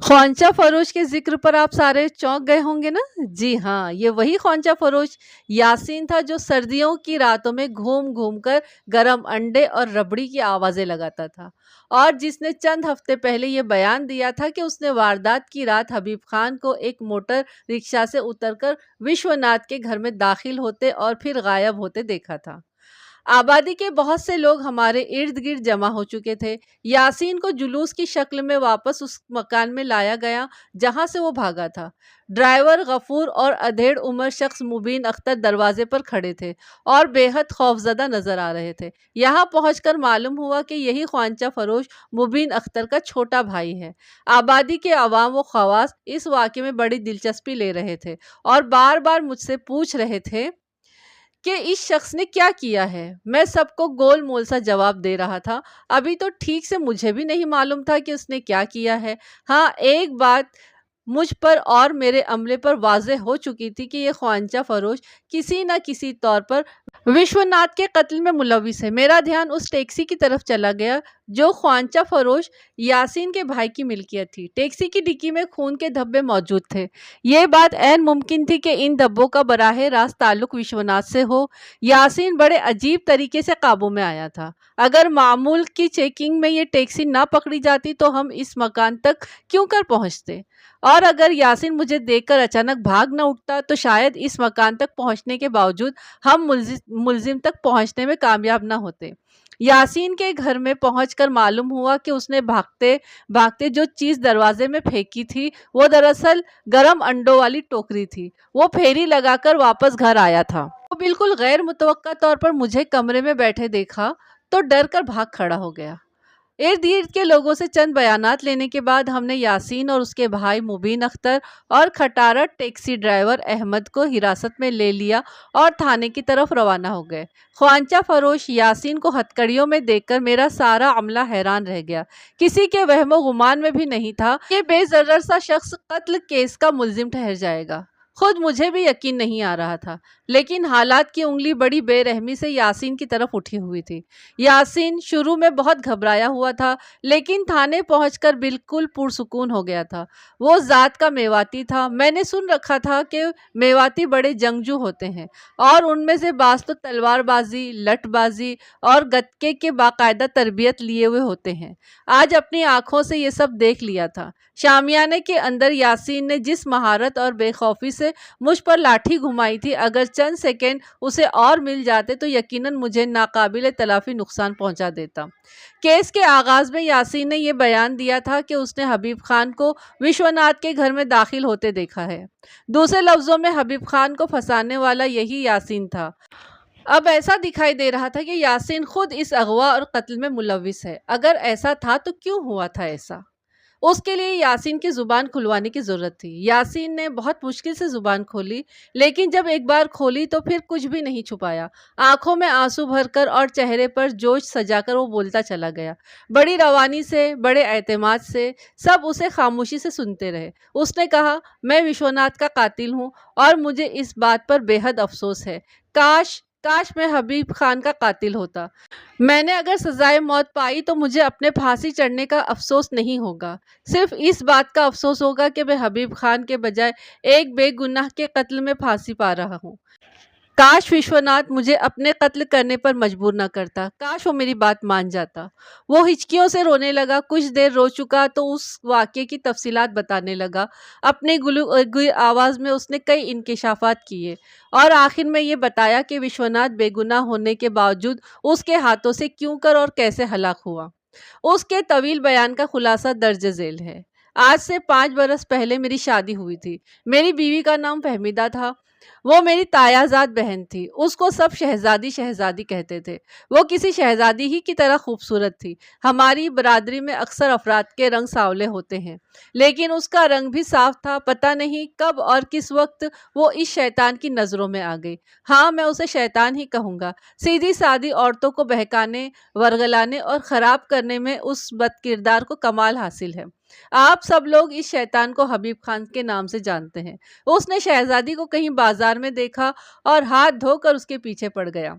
خوانچہ فروش کے ذکر پر آپ سارے چونک گئے ہوں گے نا؟ جی ہاں، یہ وہی خوانچہ فروش یاسین تھا جو سردیوں کی راتوں میں گھوم گھوم کر گرم انڈے اور ربڑی کی آوازیں لگاتا تھا، اور جس نے چند ہفتے پہلے یہ بیان دیا تھا کہ اس نے واردات کی رات حبیب خان کو ایک موٹر رکشہ سے اتر کر وشوناتھ کے گھر میں داخل ہوتے اور پھر غائب ہوتے دیکھا تھا۔ آبادی کے بہت سے لوگ ہمارے ارد گرد جمع ہو چکے تھے۔ یاسین کو جلوس کی شکل میں واپس اس مکان میں لایا گیا جہاں سے وہ بھاگا تھا۔ ڈرائیور غفور اور ادھیڑ عمر شخص مبین اختر دروازے پر کھڑے تھے اور بے حد خوفزدہ نظر آ رہے تھے۔ یہاں پہنچ کر معلوم ہوا کہ یہی خوانچہ فروش مبین اختر کا چھوٹا بھائی ہے۔ آبادی کے عوام و خواص اس واقعے میں بڑی دلچسپی لے رہے تھے اور بار بار مجھ سے پوچھ رہے تھے کہ اس شخص نے کیا کیا ہے۔ میں سب کو گول مول سا جواب دے رہا تھا۔ ابھی تو ٹھیک سے مجھے بھی نہیں معلوم تھا کہ اس نے کیا کیا ہے۔ ہاں، ایک بات مجھ پر اور میرے عملے پر واضح ہو چکی تھی کہ یہ خوانچہ فروش کسی نہ کسی طور پر وشوناتھ کے قتل میں ملوث ہے۔ میرا دھیان اس ٹیکسی کی طرف چلا گیا جو خوانچہ فروش یاسین کے بھائی کی ملکیت تھی۔ ٹیکسی کی ڈکی میں خون کے دھبے موجود تھے۔ یہ بات عین ممکن تھی کہ ان دھبوں کا براہ راست تعلق وشوناتھ سے ہو۔ یاسین بڑے عجیب طریقے سے قابو میں آیا تھا۔ اگر معمول کی چیکنگ میں یہ ٹیکسی نہ پکڑی جاتی تو ہم اس مکان تک کیوں کر پہنچتے، اور اگر یاسین مجھے دیکھ کر اچانک بھاگ نہ اٹھتا تو شاید اس مکان تک پہنچنے کے باوجود ہم ملزم تک پہنچنے میں کامیاب نہ ہوتے۔ یاسین کے گھر میں پہنچ کر معلوم ہوا کہ اس نے بھاگتے بھاگتے جو چیز دروازے میں پھینکی تھی وہ دراصل گرم انڈوں والی ٹوکری تھی۔ وہ پھیری لگا کر واپس گھر آیا تھا۔ وہ بالکل غیر متوقع طور پر مجھے کمرے میں بیٹھے دیکھا تو ڈر کر بھاگ کھڑا ہو گیا۔ ارد گرد کے لوگوں سے چند بیانات لینے کے بعد ہم نے یاسین اور اس کے بھائی مبین اختر اور کھٹارہ ٹیکسی ڈرائیور احمد کو حراست میں لے لیا اور تھانے کی طرف روانہ ہو گئے۔ خوانچہ فروش یاسین کو ہتکڑیوں میں دیکھ کر میرا سارا عملہ حیران رہ گیا۔ کسی کے وہم و گمان میں بھی نہیں تھا کہ بے ضرر سا شخص قتل کیس کا ملزم ٹھہر جائے گا۔ خود مجھے بھی یقین نہیں آ رہا تھا، لیکن حالات کی انگلی بڑی بے رحمی سے یاسین کی طرف اٹھی ہوئی تھی۔ یاسین شروع میں بہت گھبرایا ہوا تھا، لیکن تھانے پہنچ کر بالکل پرسکون ہو گیا تھا۔ وہ ذات کا میواتی تھا۔ میں نے سن رکھا تھا کہ میواتی بڑے جنگجو ہوتے ہیں اور ان میں سے بعض تو تلوار بازی، لٹ بازی اور گتکے کے باقاعدہ تربیت لیے ہوئے ہوتے ہیں۔ آج اپنی آنکھوں سے یہ سب دیکھ لیا تھا۔ شامیانے کے اندر یاسین نے جس مہارت اور بے خوفی سے مجھ پر لاٹھی گھمائی تھی، اگر چند سیکنڈ اسے اور مل جاتے تو یقیناً مجھے ناقابل تلافی نقصان پہنچا دیتا۔ کیس کے آغاز میں یاسین نے یہ بیان دیا تھا کہ اس نے حبیب خان کو وشوناتھ کے گھر میں داخل ہوتے دیکھا ہے۔ دوسرے لفظوں میں حبیب خان کو پھنسانے والا یہی یاسین تھا۔ اب ایسا دکھائی دے رہا تھا کہ یاسین خود اس اغوا اور قتل میں ملوث ہے۔ اگر ایسا تھا تو کیوں ہوا تھا ایسا؟ اس کے لیے یاسین کی زبان کھلوانے کی ضرورت تھی۔ یاسین نے بہت مشکل سے زبان کھولی، لیکن جب ایک بار کھولی تو پھر کچھ بھی نہیں چھپایا۔ آنکھوں میں آنسو بھر کر اور چہرے پر جوش سجا کر وہ بولتا چلا گیا، بڑی روانی سے، بڑے اعتماد سے۔ سب اسے خاموشی سے سنتے رہے۔ اس نے کہا، میں وشوناتھ کا قاتل ہوں اور مجھے اس بات پر بے حد افسوس ہے۔ کاش میں حبیب خان کا قاتل ہوتا۔ میں نے اگر سزائے موت پائی تو مجھے اپنے پھانسی چڑھنے کا افسوس نہیں ہوگا، صرف اس بات کا افسوس ہوگا کہ میں حبیب خان کے بجائے ایک بے گناہ کے قتل میں پھانسی پا رہا ہوں۔ کاش وشوناتھ مجھے اپنے قتل کرنے پر مجبور نہ کرتا، کاش وہ میری بات مان جاتا۔ وہ ہچکیوں سے رونے لگا۔ کچھ دیر رو چکا تو اس واقعے کی تفصیلات بتانے لگا۔ اپنی گلوگوئی آواز میں اس نے کئی انکشافات کیے اور آخر میں یہ بتایا کہ وشوناتھ بے گناہ ہونے کے باوجود اس کے ہاتھوں سے کیوں کر اور کیسے ہلاک ہوا۔ اس کے طویل بیان کا خلاصہ درج ذیل ہے۔ آج سے 5 برس پہلے میری شادی ہوئی تھی۔ میری بیوی کا نام فہمیدہ تھا۔ وہ میری تایا زاد بہن تھی۔ اس کو سب شہزادی شہزادی کہتے تھے۔ وہ کسی شہزادی ہی کی طرح خوبصورت تھی۔ ہماری برادری میں اکثر افراد کے رنگ سانولے ہوتے ہیں، لیکن اس کا رنگ بھی صاف تھا۔ پتہ نہیں کب اور کس وقت وہ اس شیطان کی نظروں میں آ گئی۔ ہاں، میں اسے شیطان ہی کہوں گا۔ سیدھی سادی عورتوں کو بہکانے، ورگلانے اور خراب کرنے میں اس بد کردار کو کمال حاصل ہے۔ آپ سب لوگ اس شیطان کو حبیب خان کے نام سے جانتے ہیں۔ اس نے شہزادی کو کہیں بازار میں دیکھا اور ہاتھ دھو کر اس کے پیچھے پڑ گیا۔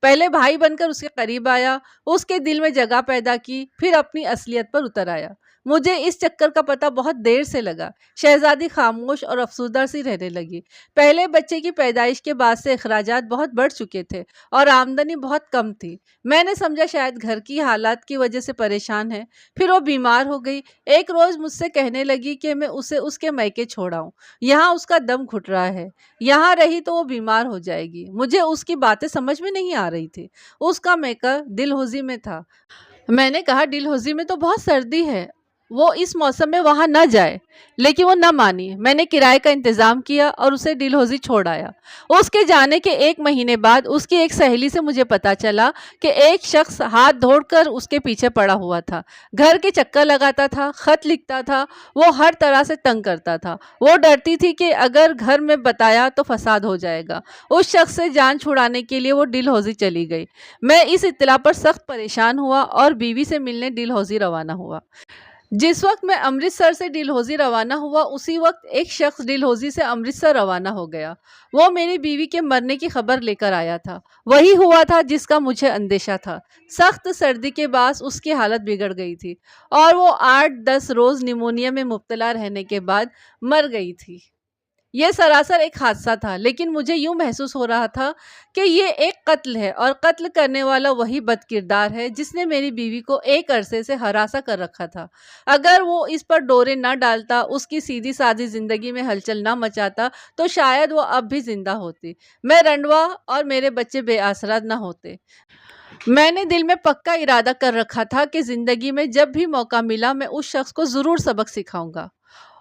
پہلے بھائی بن کر اس کے قریب آیا، اس کے دل میں جگہ پیدا کی، پھر اپنی اصلیت پر اتر آیا۔ مجھے اس چکر کا پتہ بہت دیر سے لگا۔ شہزادی خاموش اور افسردہ سی رہنے لگی۔ پہلے بچے کی پیدائش کے بعد سے اخراجات بہت بڑھ چکے تھے اور آمدنی بہت کم تھی۔ میں نے سمجھا شاید گھر کی حالات کی وجہ سے پریشان ہے۔ پھر وہ بیمار ہو گئی۔ ایک روز مجھ سے کہنے لگی کہ میں اسے اس کے میکے چھوڑاؤں، یہاں اس کا دم گھٹ رہا ہے، یہاں رہی تو وہ بیمار ہو جائے گی۔ مجھے اس کی باتیں سمجھ میں نہیں آ رہی تھی۔ اس کا میکا ڈلہوزی میں تھا۔ میں نے کہا، ڈلہوزی میں تو بہت سردی ہے، وہ اس موسم میں وہاں نہ جائے، لیکن وہ نہ مانی۔ میں نے کرائے کا انتظام کیا اور اسے ڈلہوزی چھوڑ آیا۔ اس کے جانے کے 1 مہینے بعد اس کی ایک سہیلی سے مجھے پتا چلا کہ ایک شخص ہاتھ دھوڑ کر اس کے پیچھے پڑا ہوا تھا، گھر کے چکر لگاتا تھا، خط لکھتا تھا، وہ ہر طرح سے تنگ کرتا تھا۔ وہ ڈرتی تھی کہ اگر گھر میں بتایا تو فساد ہو جائے گا۔ اس شخص سے جان چھڑانے کے لیے وہ ڈلہوزی چلی گئی۔ میں اس اطلاع پر سخت پریشان ہوا اور بیوی سے ملنے ڈلہوزی روانہ ہوا۔ جس وقت میں امرتسر سے ڈلہوزی روانہ ہوا، اسی وقت ایک شخص ڈلہوزی سے امرتسر روانہ ہو گیا۔ وہ میری بیوی کے مرنے کی خبر لے کر آیا تھا۔ وہی ہوا تھا جس کا مجھے اندیشہ تھا۔ سخت سردی کے باعث اس کی حالت بگڑ گئی تھی اور وہ 8-10 روز نمونیا میں مبتلا رہنے کے بعد مر گئی تھی۔ یہ سراسر ایک حادثہ تھا، لیکن مجھے یوں محسوس ہو رہا تھا کہ یہ ایک قتل ہے اور قتل کرنے والا وہی بد کردار ہے جس نے میری بیوی کو ایک عرصے سے ہراساں کر رکھا تھا۔ اگر وہ اس پر ڈورے نہ ڈالتا، اس کی سیدھی سادی زندگی میں ہلچل نہ مچاتا تو شاید وہ اب بھی زندہ ہوتی، میں رنڈوا اور میرے بچے بے آسرا نہ ہوتے۔ میں نے دل میں پکا ارادہ کر رکھا تھا کہ زندگی میں جب بھی موقع ملا میں اس شخص کو ضرور سبق سکھاؤں گا۔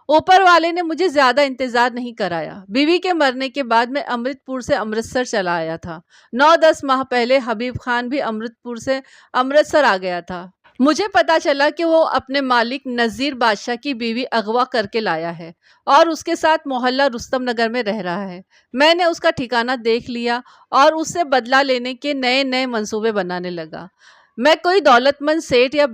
اوپر والے نے مجھے زیادہ انتظار نہیں کرایا۔ بیوی کے مرنے کے بعد میں امرت پور سے امرتسر چلا آیا تھا۔ 9-10 ماہ پہلے حبیب خان بھی امرت پور سے امرتسر آ گیا تھا۔ مجھے پتا چلا کہ وہ اپنے مالک نذیر بادشاہ کی بیوی اغوا کر کے لایا ہے اور اس کے ساتھ محلہ رستم نگر میں رہ رہا ہے۔ میں نے اس کا ٹھکانہ دیکھ لیا اور اس سے بدلہ لینے کے نئے منصوبے بنانے لگا۔ میں کوئی دولت مند سیٹ یا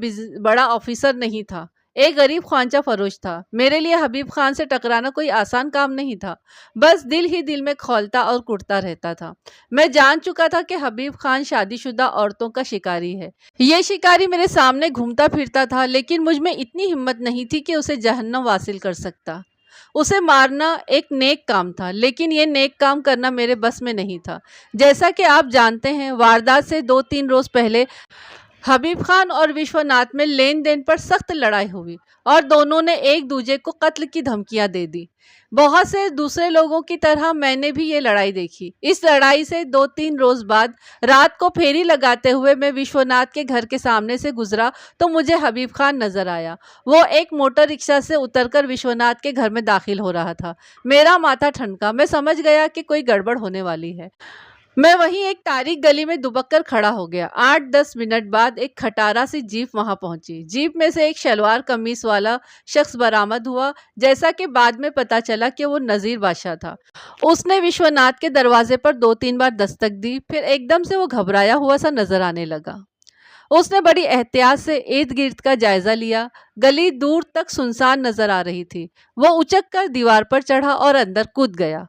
بڑا آفیسر نہیں تھا۔ ایک غریب خوانچہ فروش تھا۔ میرے لیے حبیب خان سے ٹکرانا کوئی آسان کام نہیں تھا، بس دل ہی دل میں کھولتا اور کڑتا رہتا تھا۔ میں جان چکا تھا کہ حبیب خان شادی شدہ عورتوں کا شکاری ہے۔ یہ شکاری میرے سامنے گھومتا پھرتا تھا، لیکن مجھ میں اتنی ہمت نہیں تھی کہ اسے جہنم واصل کر سکتا۔ اسے مارنا ایک نیک کام تھا، لیکن یہ نیک کام کرنا میرے بس میں نہیں تھا۔ جیسا کہ آپ جانتے ہیں، واردات سے 2-3 روز پہلے حبیب خان اور وشوناتھ میں لین دین پر سخت لڑائی ہوئی اور دونوں نے ایک دوسرے کو قتل کی دھمکیاں دے دی۔ بہت سے دوسرے لوگوں کی طرح میں نے بھی یہ لڑائی دیکھی۔ اس لڑائی سے 2-3 روز بعد رات کو پھیری لگاتے ہوئے میں وشوناتھ کے گھر کے سامنے سے گزرا تو مجھے حبیب خان نظر آیا۔ وہ ایک موٹر رکشہ سے اتر کر وشوناتھ کے گھر میں داخل ہو رہا تھا۔ میرا ماتھا ٹھنکا، میں سمجھ گیا کہ کوئی گڑبڑ ہونے والی ہے۔ میں وہیں ایک تاریک گلی میں دبک کر کھڑا ہو گیا۔ 8-10 منٹ بعد ایک کھٹارا سی جیپ وہاں پہنچی۔ جیپ میں سے ایک شلوار قمیص والا شخص برآمد ہوا، جیسا کہ بعد میں پتا چلا کہ وہ نذیر بادشاہ تھا۔ اس نے وشوناتھ کے دروازے پر 2-3 بار دستک دی، پھر ایک دم سے وہ گھبرایا ہوا سا نظر آنے لگا۔ اس نے بڑی احتیاط سے ارد گرد کا جائزہ لیا۔ گلی دور تک سنسان نظر آ رہی تھی۔ وہ اچک کر دیوار پر چڑھا اور اندر کود گیا۔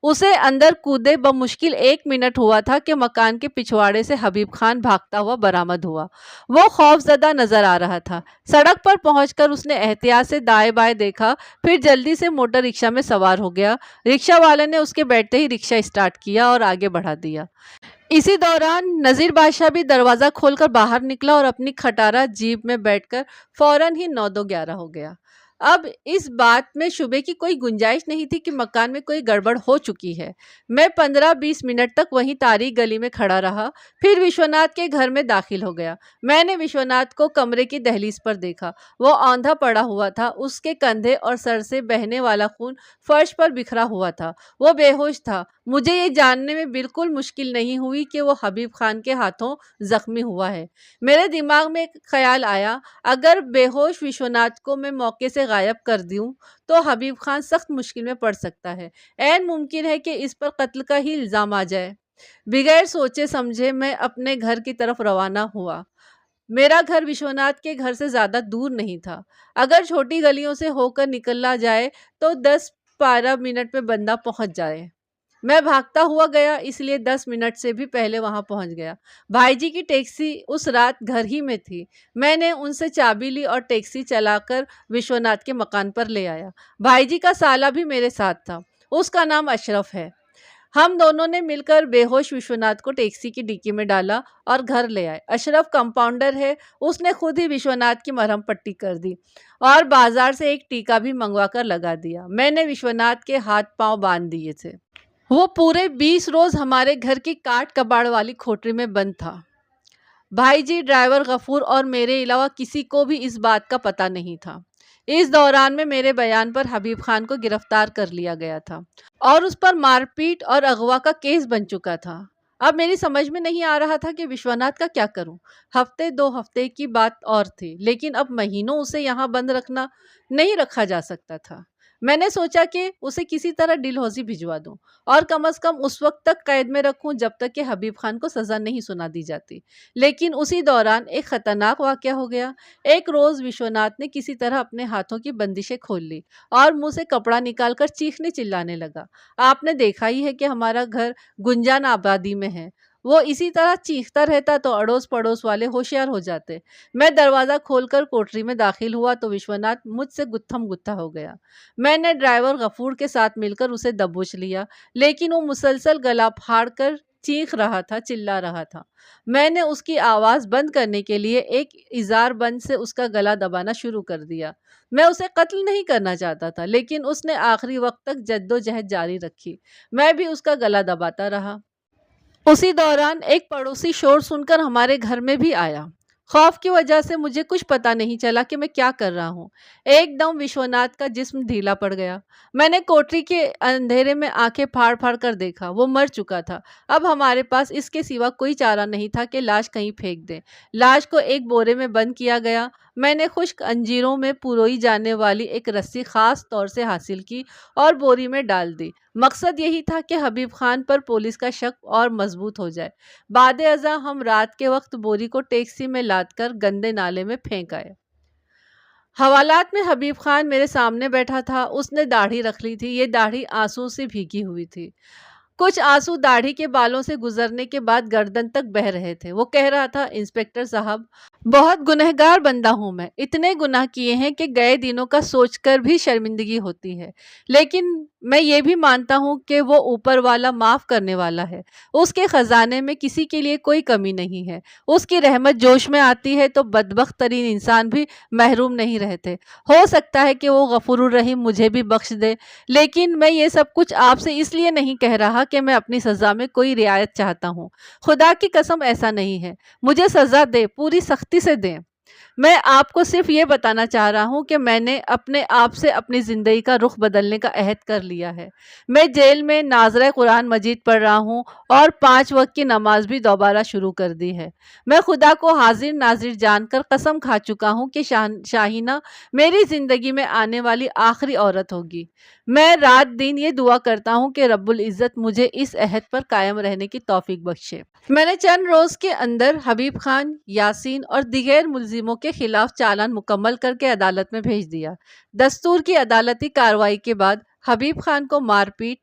اسے اندر کودے بمشکل 1 منٹ ہوا تھا کہ مکان کے پچھواڑے سے حبیب خان بھاگتا ہوا برآمد ہوا۔ وہ خوف زدہ نظر آ رہا تھا۔ سڑک پر پہنچ کر اس نے احتیاط سے دائیں بائیں دیکھا، پھر جلدی سے موٹر رکشہ میں سوار ہو گیا۔ رکشہ والے نے اس کے بیٹھتے ہی رکشہ اسٹارٹ کیا اور آگے بڑھا دیا۔ اسی دوران نذیر بادشاہ بھی دروازہ کھول کر باہر نکلا اور اپنی کھٹارا جیپ میں بیٹھ کر فوراً ہی 9-2-11 ہو گیا۔ اب اس بات میں شبے کی کوئی گنجائش نہیں تھی کہ مکان میں کوئی گڑبڑ ہو چکی ہے۔ میں 15-20 منٹ تک وہیں تاریک گلی میں کھڑا رہا، پھر وشوناتھ کے گھر میں داخل ہو گیا۔ میں نے وشوناتھ کو کمرے کی دہلیز پر دیکھا۔ وہ آندھا پڑا ہوا تھا، اس کے کندھے اور سر سے بہنے والا خون فرش پر بکھرا ہوا تھا۔ وہ بے ہوش تھا۔ مجھے یہ جاننے میں بالکل مشکل نہیں ہوئی کہ وہ حبیب خان کے ہاتھوں زخمی ہوا ہے۔ میرے دماغ میں ایک خیال آیا، اگر بے ہوش وشوناتھ کو میں موقع سے غائب کر دوں تو حبیب خان سخت مشکل میں پڑ سکتا ہے۔ عین ممکن ہے کہ اس پر قتل کا ہی الزام آ جائے۔ بغیر سوچے سمجھے میں اپنے گھر کی طرف روانہ ہوا۔ میرا گھر وشوناتھ کے گھر سے زیادہ دور نہیں تھا۔ اگر چھوٹی گلیوں سے ہو کر نکلا جائے تو 10-12 منٹ میں بندہ پہنچ جائے۔ میں بھاگتا ہوا گیا، اس لیے 10 منٹ سے بھی پہلے وہاں پہنچ گیا۔ بھائی جی کی ٹیکسی اس رات گھر ہی میں تھی۔ میں نے ان سے چابی لی اور ٹیکسی چلا کر وشوناتھ کے مکان پر لے آیا۔ بھائی جی کا سالہ بھی میرے ساتھ تھا، اس کا نام اشرف ہے۔ ہم دونوں نے مل کر بے ہوش وشوناتھ کو ٹیکسی کی ڈکی میں ڈالا اور گھر لے آئے۔ اشرف کمپاؤنڈر ہے، اس نے خود ہی وشوناتھ کی مرہم پٹی کر دی اور بازار سے ایک ٹیکا بھی منگوا کر لگا دیا۔ میں نے وشوناتھ کے ہاتھ پاؤں باندھ دیے تھے۔ وہ پورے 20 روز ہمارے گھر کی کاٹ کباڑ والی کھوٹری میں بند تھا۔ بھائی جی، ڈرائیور غفور اور میرے علاوہ کسی کو بھی اس بات کا پتہ نہیں تھا۔ اس دوران میں میرے بیان پر حبیب خان کو گرفتار کر لیا گیا تھا اور اس پر مار پیٹ اور اغوا کا کیس بن چکا تھا۔ اب میری سمجھ میں نہیں آ رہا تھا کہ وشوناتھ کا کیا کروں۔ ہفتے 2 ہفتے کی بات اور تھی، لیکن اب مہینوں اسے یہاں بند رکھنا نہیں رکھا جا سکتا تھا۔ میں نے سوچا کہ اسے کسی طرح ڈلہوزی بھجوا دوں اور کم از کم اس وقت تک قید میں رکھوں جب تک کہ حبیب خان کو سزا نہیں سنا دی جاتی۔ لیکن اسی دوران ایک خطرناک واقعہ ہو گیا۔ ایک روز وشوناتھ نے کسی طرح اپنے ہاتھوں کی بندشیں کھول لی اور منہ سے کپڑا نکال کر چیخنے چلانے لگا۔ آپ نے دیکھا ہی ہے کہ ہمارا گھر گنجان آبادی میں ہے۔ وہ اسی طرح چیختا رہتا تو اڑوس پڑوس والے ہوشیار ہو جاتے۔ میں دروازہ کھول کر کوٹری میں داخل ہوا تو وشوناتھ مجھ سے گتھم گتھا ہو گیا۔ میں نے ڈرائیور غفور کے ساتھ مل کر اسے دبوچ لیا، لیکن وہ مسلسل گلا پھاڑ کر چیخ رہا تھا، چلا رہا تھا۔ میں نے اس کی آواز بند کرنے کے لیے ایک ایزار بند سے اس کا گلا دبانا شروع کر دیا۔ میں اسے قتل نہیں کرنا چاہتا تھا، لیکن اس نے آخری وقت تک جدوجہد جاری رکھی۔ میں بھی اس کا گلا دباتا رہا۔ اسی دوران ایک پڑوسی شور سن کر ہمارے گھر میں بھی آیا۔ خوف کی وجہ سے مجھے کچھ پتا نہیں چلا کہ میں کیا کر رہا ہوں۔ ایک دم وشوناتھ کا جسم ڈھیلا پڑ گیا۔ میں نے کوٹری کے اندھیرے میں آنکھیں پھاڑ پھاڑ کر دیکھا، وہ مر چکا تھا۔ اب ہمارے پاس اس کے سوا کوئی چارہ نہیں تھا کہ لاش کہیں پھینک دیں۔ لاش کو ایک بورے میں بند کیا گیا۔ میں نے خشک انجیروں میں پروئی جانے والی ایک رسی خاص طور سے حاصل کی اور بوری میں ڈال دی۔ مقصد یہی تھا کہ حبیب خان پر پولیس کا شک اور مضبوط ہو جائے۔ بعد ازاں ہم رات کے وقت بوری کو ٹیکسی میں لاد کر گندے نالے میں پھینک آئے۔ حوالات میں حبیب خان میرے سامنے بیٹھا تھا، اس نے داڑھی رکھ لی تھی، یہ داڑھی آنسو سے بھیگی ہوئی تھی، کچھ آنسو داڑھی کے بالوں سے گزرنے کے بعد گردن تک بہہ رہے تھے۔ وہ کہہ رہا تھا، انسپکٹر صاحب، بہت گنہگار بندہ ہوں میں، اتنے گناہ کیے ہیں کہ گئے دنوں کا سوچ کر بھی شرمندگی ہوتی ہے، لیکن میں یہ بھی مانتا ہوں کہ وہ اوپر والا معاف کرنے والا ہے، اس کے خزانے میں کسی کے لیے کوئی کمی نہیں ہے، اس کی رحمت جوش میں آتی ہے تو بدبخت ترین انسان بھی محروم نہیں رہتے۔ ہو سکتا ہے کہ وہ غفور الرحیم مجھے بھی بخش دے، لیکن میں یہ سب کچھ آپ سے اس لیے نہیں کہہ رہا کہ میں اپنی سزا میں کوئی رعایت چاہتا ہوں، خدا کی قسم ایسا نہیں ہے، مجھے سزا دے، پوری سختی سے دیں۔ میں آپ کو صرف یہ بتانا چاہ رہا ہوں کہ میں نے اپنے آپ سے اپنی زندگی کا رخ بدلنے کا عہد کر لیا ہے۔ میں جیل میں ناظرہ قرآن مجید پڑھ رہا ہوں اور 5 وقت کی نماز بھی دوبارہ شروع کر دی ہے۔ میں خدا کو حاضر ناظر جان کر قسم کھا چکا ہوں کہ شاہینہ میری زندگی میں آنے والی آخری عورت ہوگی۔ میں رات دن یہ دعا کرتا ہوں کہ رب العزت مجھے اس عہد پر قائم رہنے کی توفیق بخشے۔ میں نے چند روز کے اندر حبیب خان، یاسین اور دیگر ملزموں کے خلاف چالان مکمل کر کے عدالت میں بھیج دیا۔ دستور کی عدالتی کارروائی کے بعد حبیب خان کو مار پیٹ،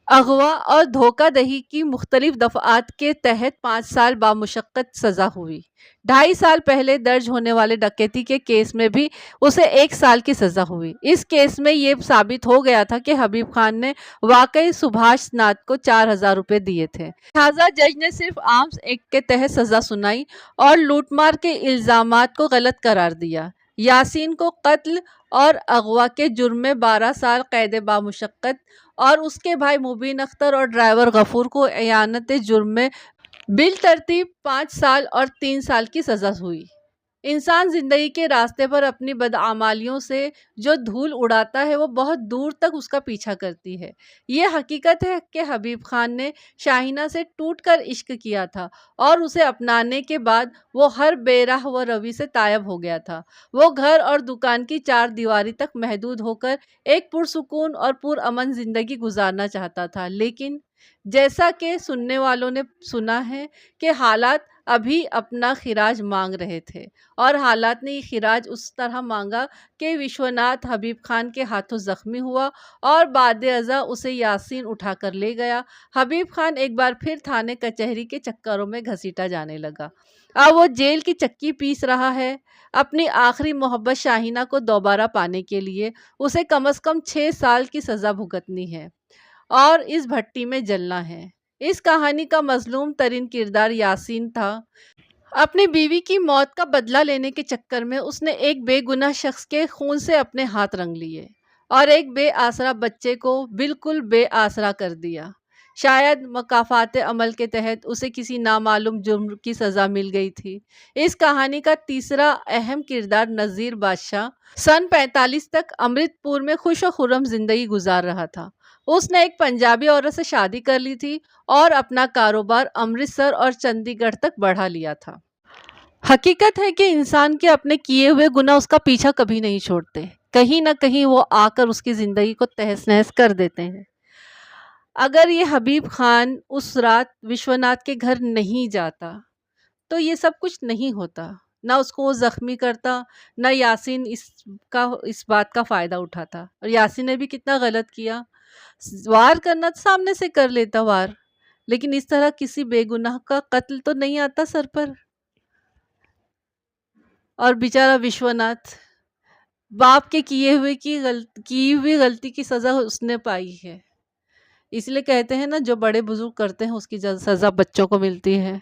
اغوا اور دھوکہ دہی کی مختلف دفعات کے تحت 5 سال بامشقت سزا ہوئی۔ 2.5 سال پہلے درج ہونے والے ڈکیتی کے کیس میں بھی اسے 1 سال کی سزا ہوئی۔ اس کیس میں یہ ثابت ہو گیا تھا کہ حبیب خان نے واقعی سبھاش ناتھ کو 4,000 روپے دیے تھے، لہٰذا جج نے صرف آرمز ایکٹ کے تحت سزا سنائی اور لوٹ مار کے الزامات کو غلط قرار دیا۔ یاسین کو قتل اور اغوا کے جرم میں 12 سال قید بامشقت اور اس کے بھائی مبین اختر اور ڈرائیور غفور کو اعانت جرم میں بالترتیب 5 سال اور 3 سال کی سزا ہوئی۔ انسان زندگی کے راستے پر اپنی بدعمالیوں سے جو دھول اڑاتا ہے وہ بہت دور تک اس کا پیچھا کرتی ہے۔ یہ حقیقت ہے کہ حبیب خان نے شاہینہ سے ٹوٹ کر عشق کیا تھا اور اسے اپنانے کے بعد وہ ہر بے راہ و روی سے تائب ہو گیا تھا۔ وہ گھر اور دکان کی 4 دیواری تک محدود ہو کر ایک پرسکون اور پرامن زندگی گزارنا چاہتا تھا، لیکن جیسا کہ سننے والوں نے سنا ہے کہ حالات ابھی اپنا خراج مانگ رہے تھے اور حالات نے یہ خراج اس طرح مانگا کہ وشوناتھ حبیب خان کے ہاتھوں زخمی ہوا اور بعد ازاں اسے یاسین اٹھا کر لے گیا۔ حبیب خان ایک بار پھر تھانے کچہری کے چکروں میں گھسیٹا جانے لگا۔ اب وہ جیل کی چکی پیس رہا ہے۔ اپنی آخری محبت شاہینہ کو دوبارہ پانے کے لیے اسے کم از کم 6 سال کی سزا بھگتنی ہے اور اس بھٹی میں جلنا ہے۔ اس کہانی کا مظلوم ترین کردار یاسین تھا۔ اپنی بیوی کی موت کا بدلہ لینے کے چکر میں اس نے ایک بے گناہ شخص کے خون سے اپنے ہاتھ رنگ لیے اور ایک بے آسرا بچے کو بالکل بے آسرا کر دیا۔ شاید مکافات عمل کے تحت اسے کسی نامعلوم جرم کی سزا مل گئی تھی۔ اس کہانی کا تیسرا اہم کردار نذیر بادشاہ سن 45 تک امرت پور میں خوش و خرم زندگی گزار رہا تھا۔ اس نے ایک پنجابی عورت سے شادی کر لی تھی اور اپنا کاروبار امرتسر اور چندی گڑھ تک بڑھا لیا تھا۔ حقیقت ہے کہ انسان کے اپنے کیے ہوئے گناہ اس کا پیچھا کبھی نہیں چھوڑتے، کہیں نہ کہیں وہ آ کر اس کی زندگی کو تہس نہس کر دیتے ہیں۔ اگر یہ حبیب خان اس رات وشوناتھ کے گھر نہیں جاتا تو یہ سب کچھ نہیں ہوتا، نہ اس کو وہ زخمی کرتا، نہ یاسین اس بات کا فائدہ اٹھاتا۔ اور یاسین نے بھی کتنا غلط کیا، وار کرنا سامنے سے کر لیتا وار، لیکن اس طرح کسی بے گناہ کا قتل تو نہیں آتا سر پر۔ اور بیچارہ وشوناتھ باپ کے کی ہوئی غلطی کی سزا اس نے پائی ہے۔ اس لیے کہتے ہیں نا، جو بڑے بزرگ کرتے ہیں اس کی سزا بچوں کو ملتی ہے۔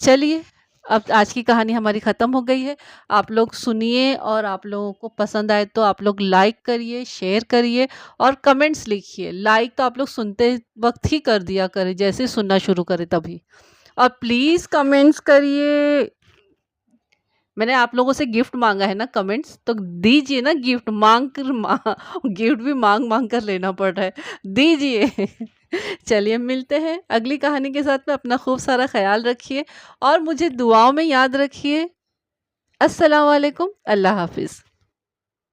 چلیے، اب آج کی کہانی ہماری ختم ہو گئی ہے۔ آپ لوگ سنیے اور آپ لوگوں کو پسند آئے تو آپ لوگ لائک کریے، شیئر کریے اور کمنٹس لکھیے۔ لائک تو آپ لوگ سنتے وقت ہی کر دیا کریں، جیسے سننا شروع کرے تبھی، اور پلیز کمنٹس کریے۔ میں نے آپ لوگوں سے گفٹ مانگا ہے نا، کمنٹس تو دیجئے نا، گفٹ گفٹ بھی مانگ کر لینا پڑ رہا ہے، دیجئے۔ چلیے ملتے ہیں اگلی کہانی کے ساتھ میں۔ اپنا خوب سارا خیال رکھیے اور مجھے دعاؤں میں یاد رکھیے۔ السلام علیکم، اللہ حافظ۔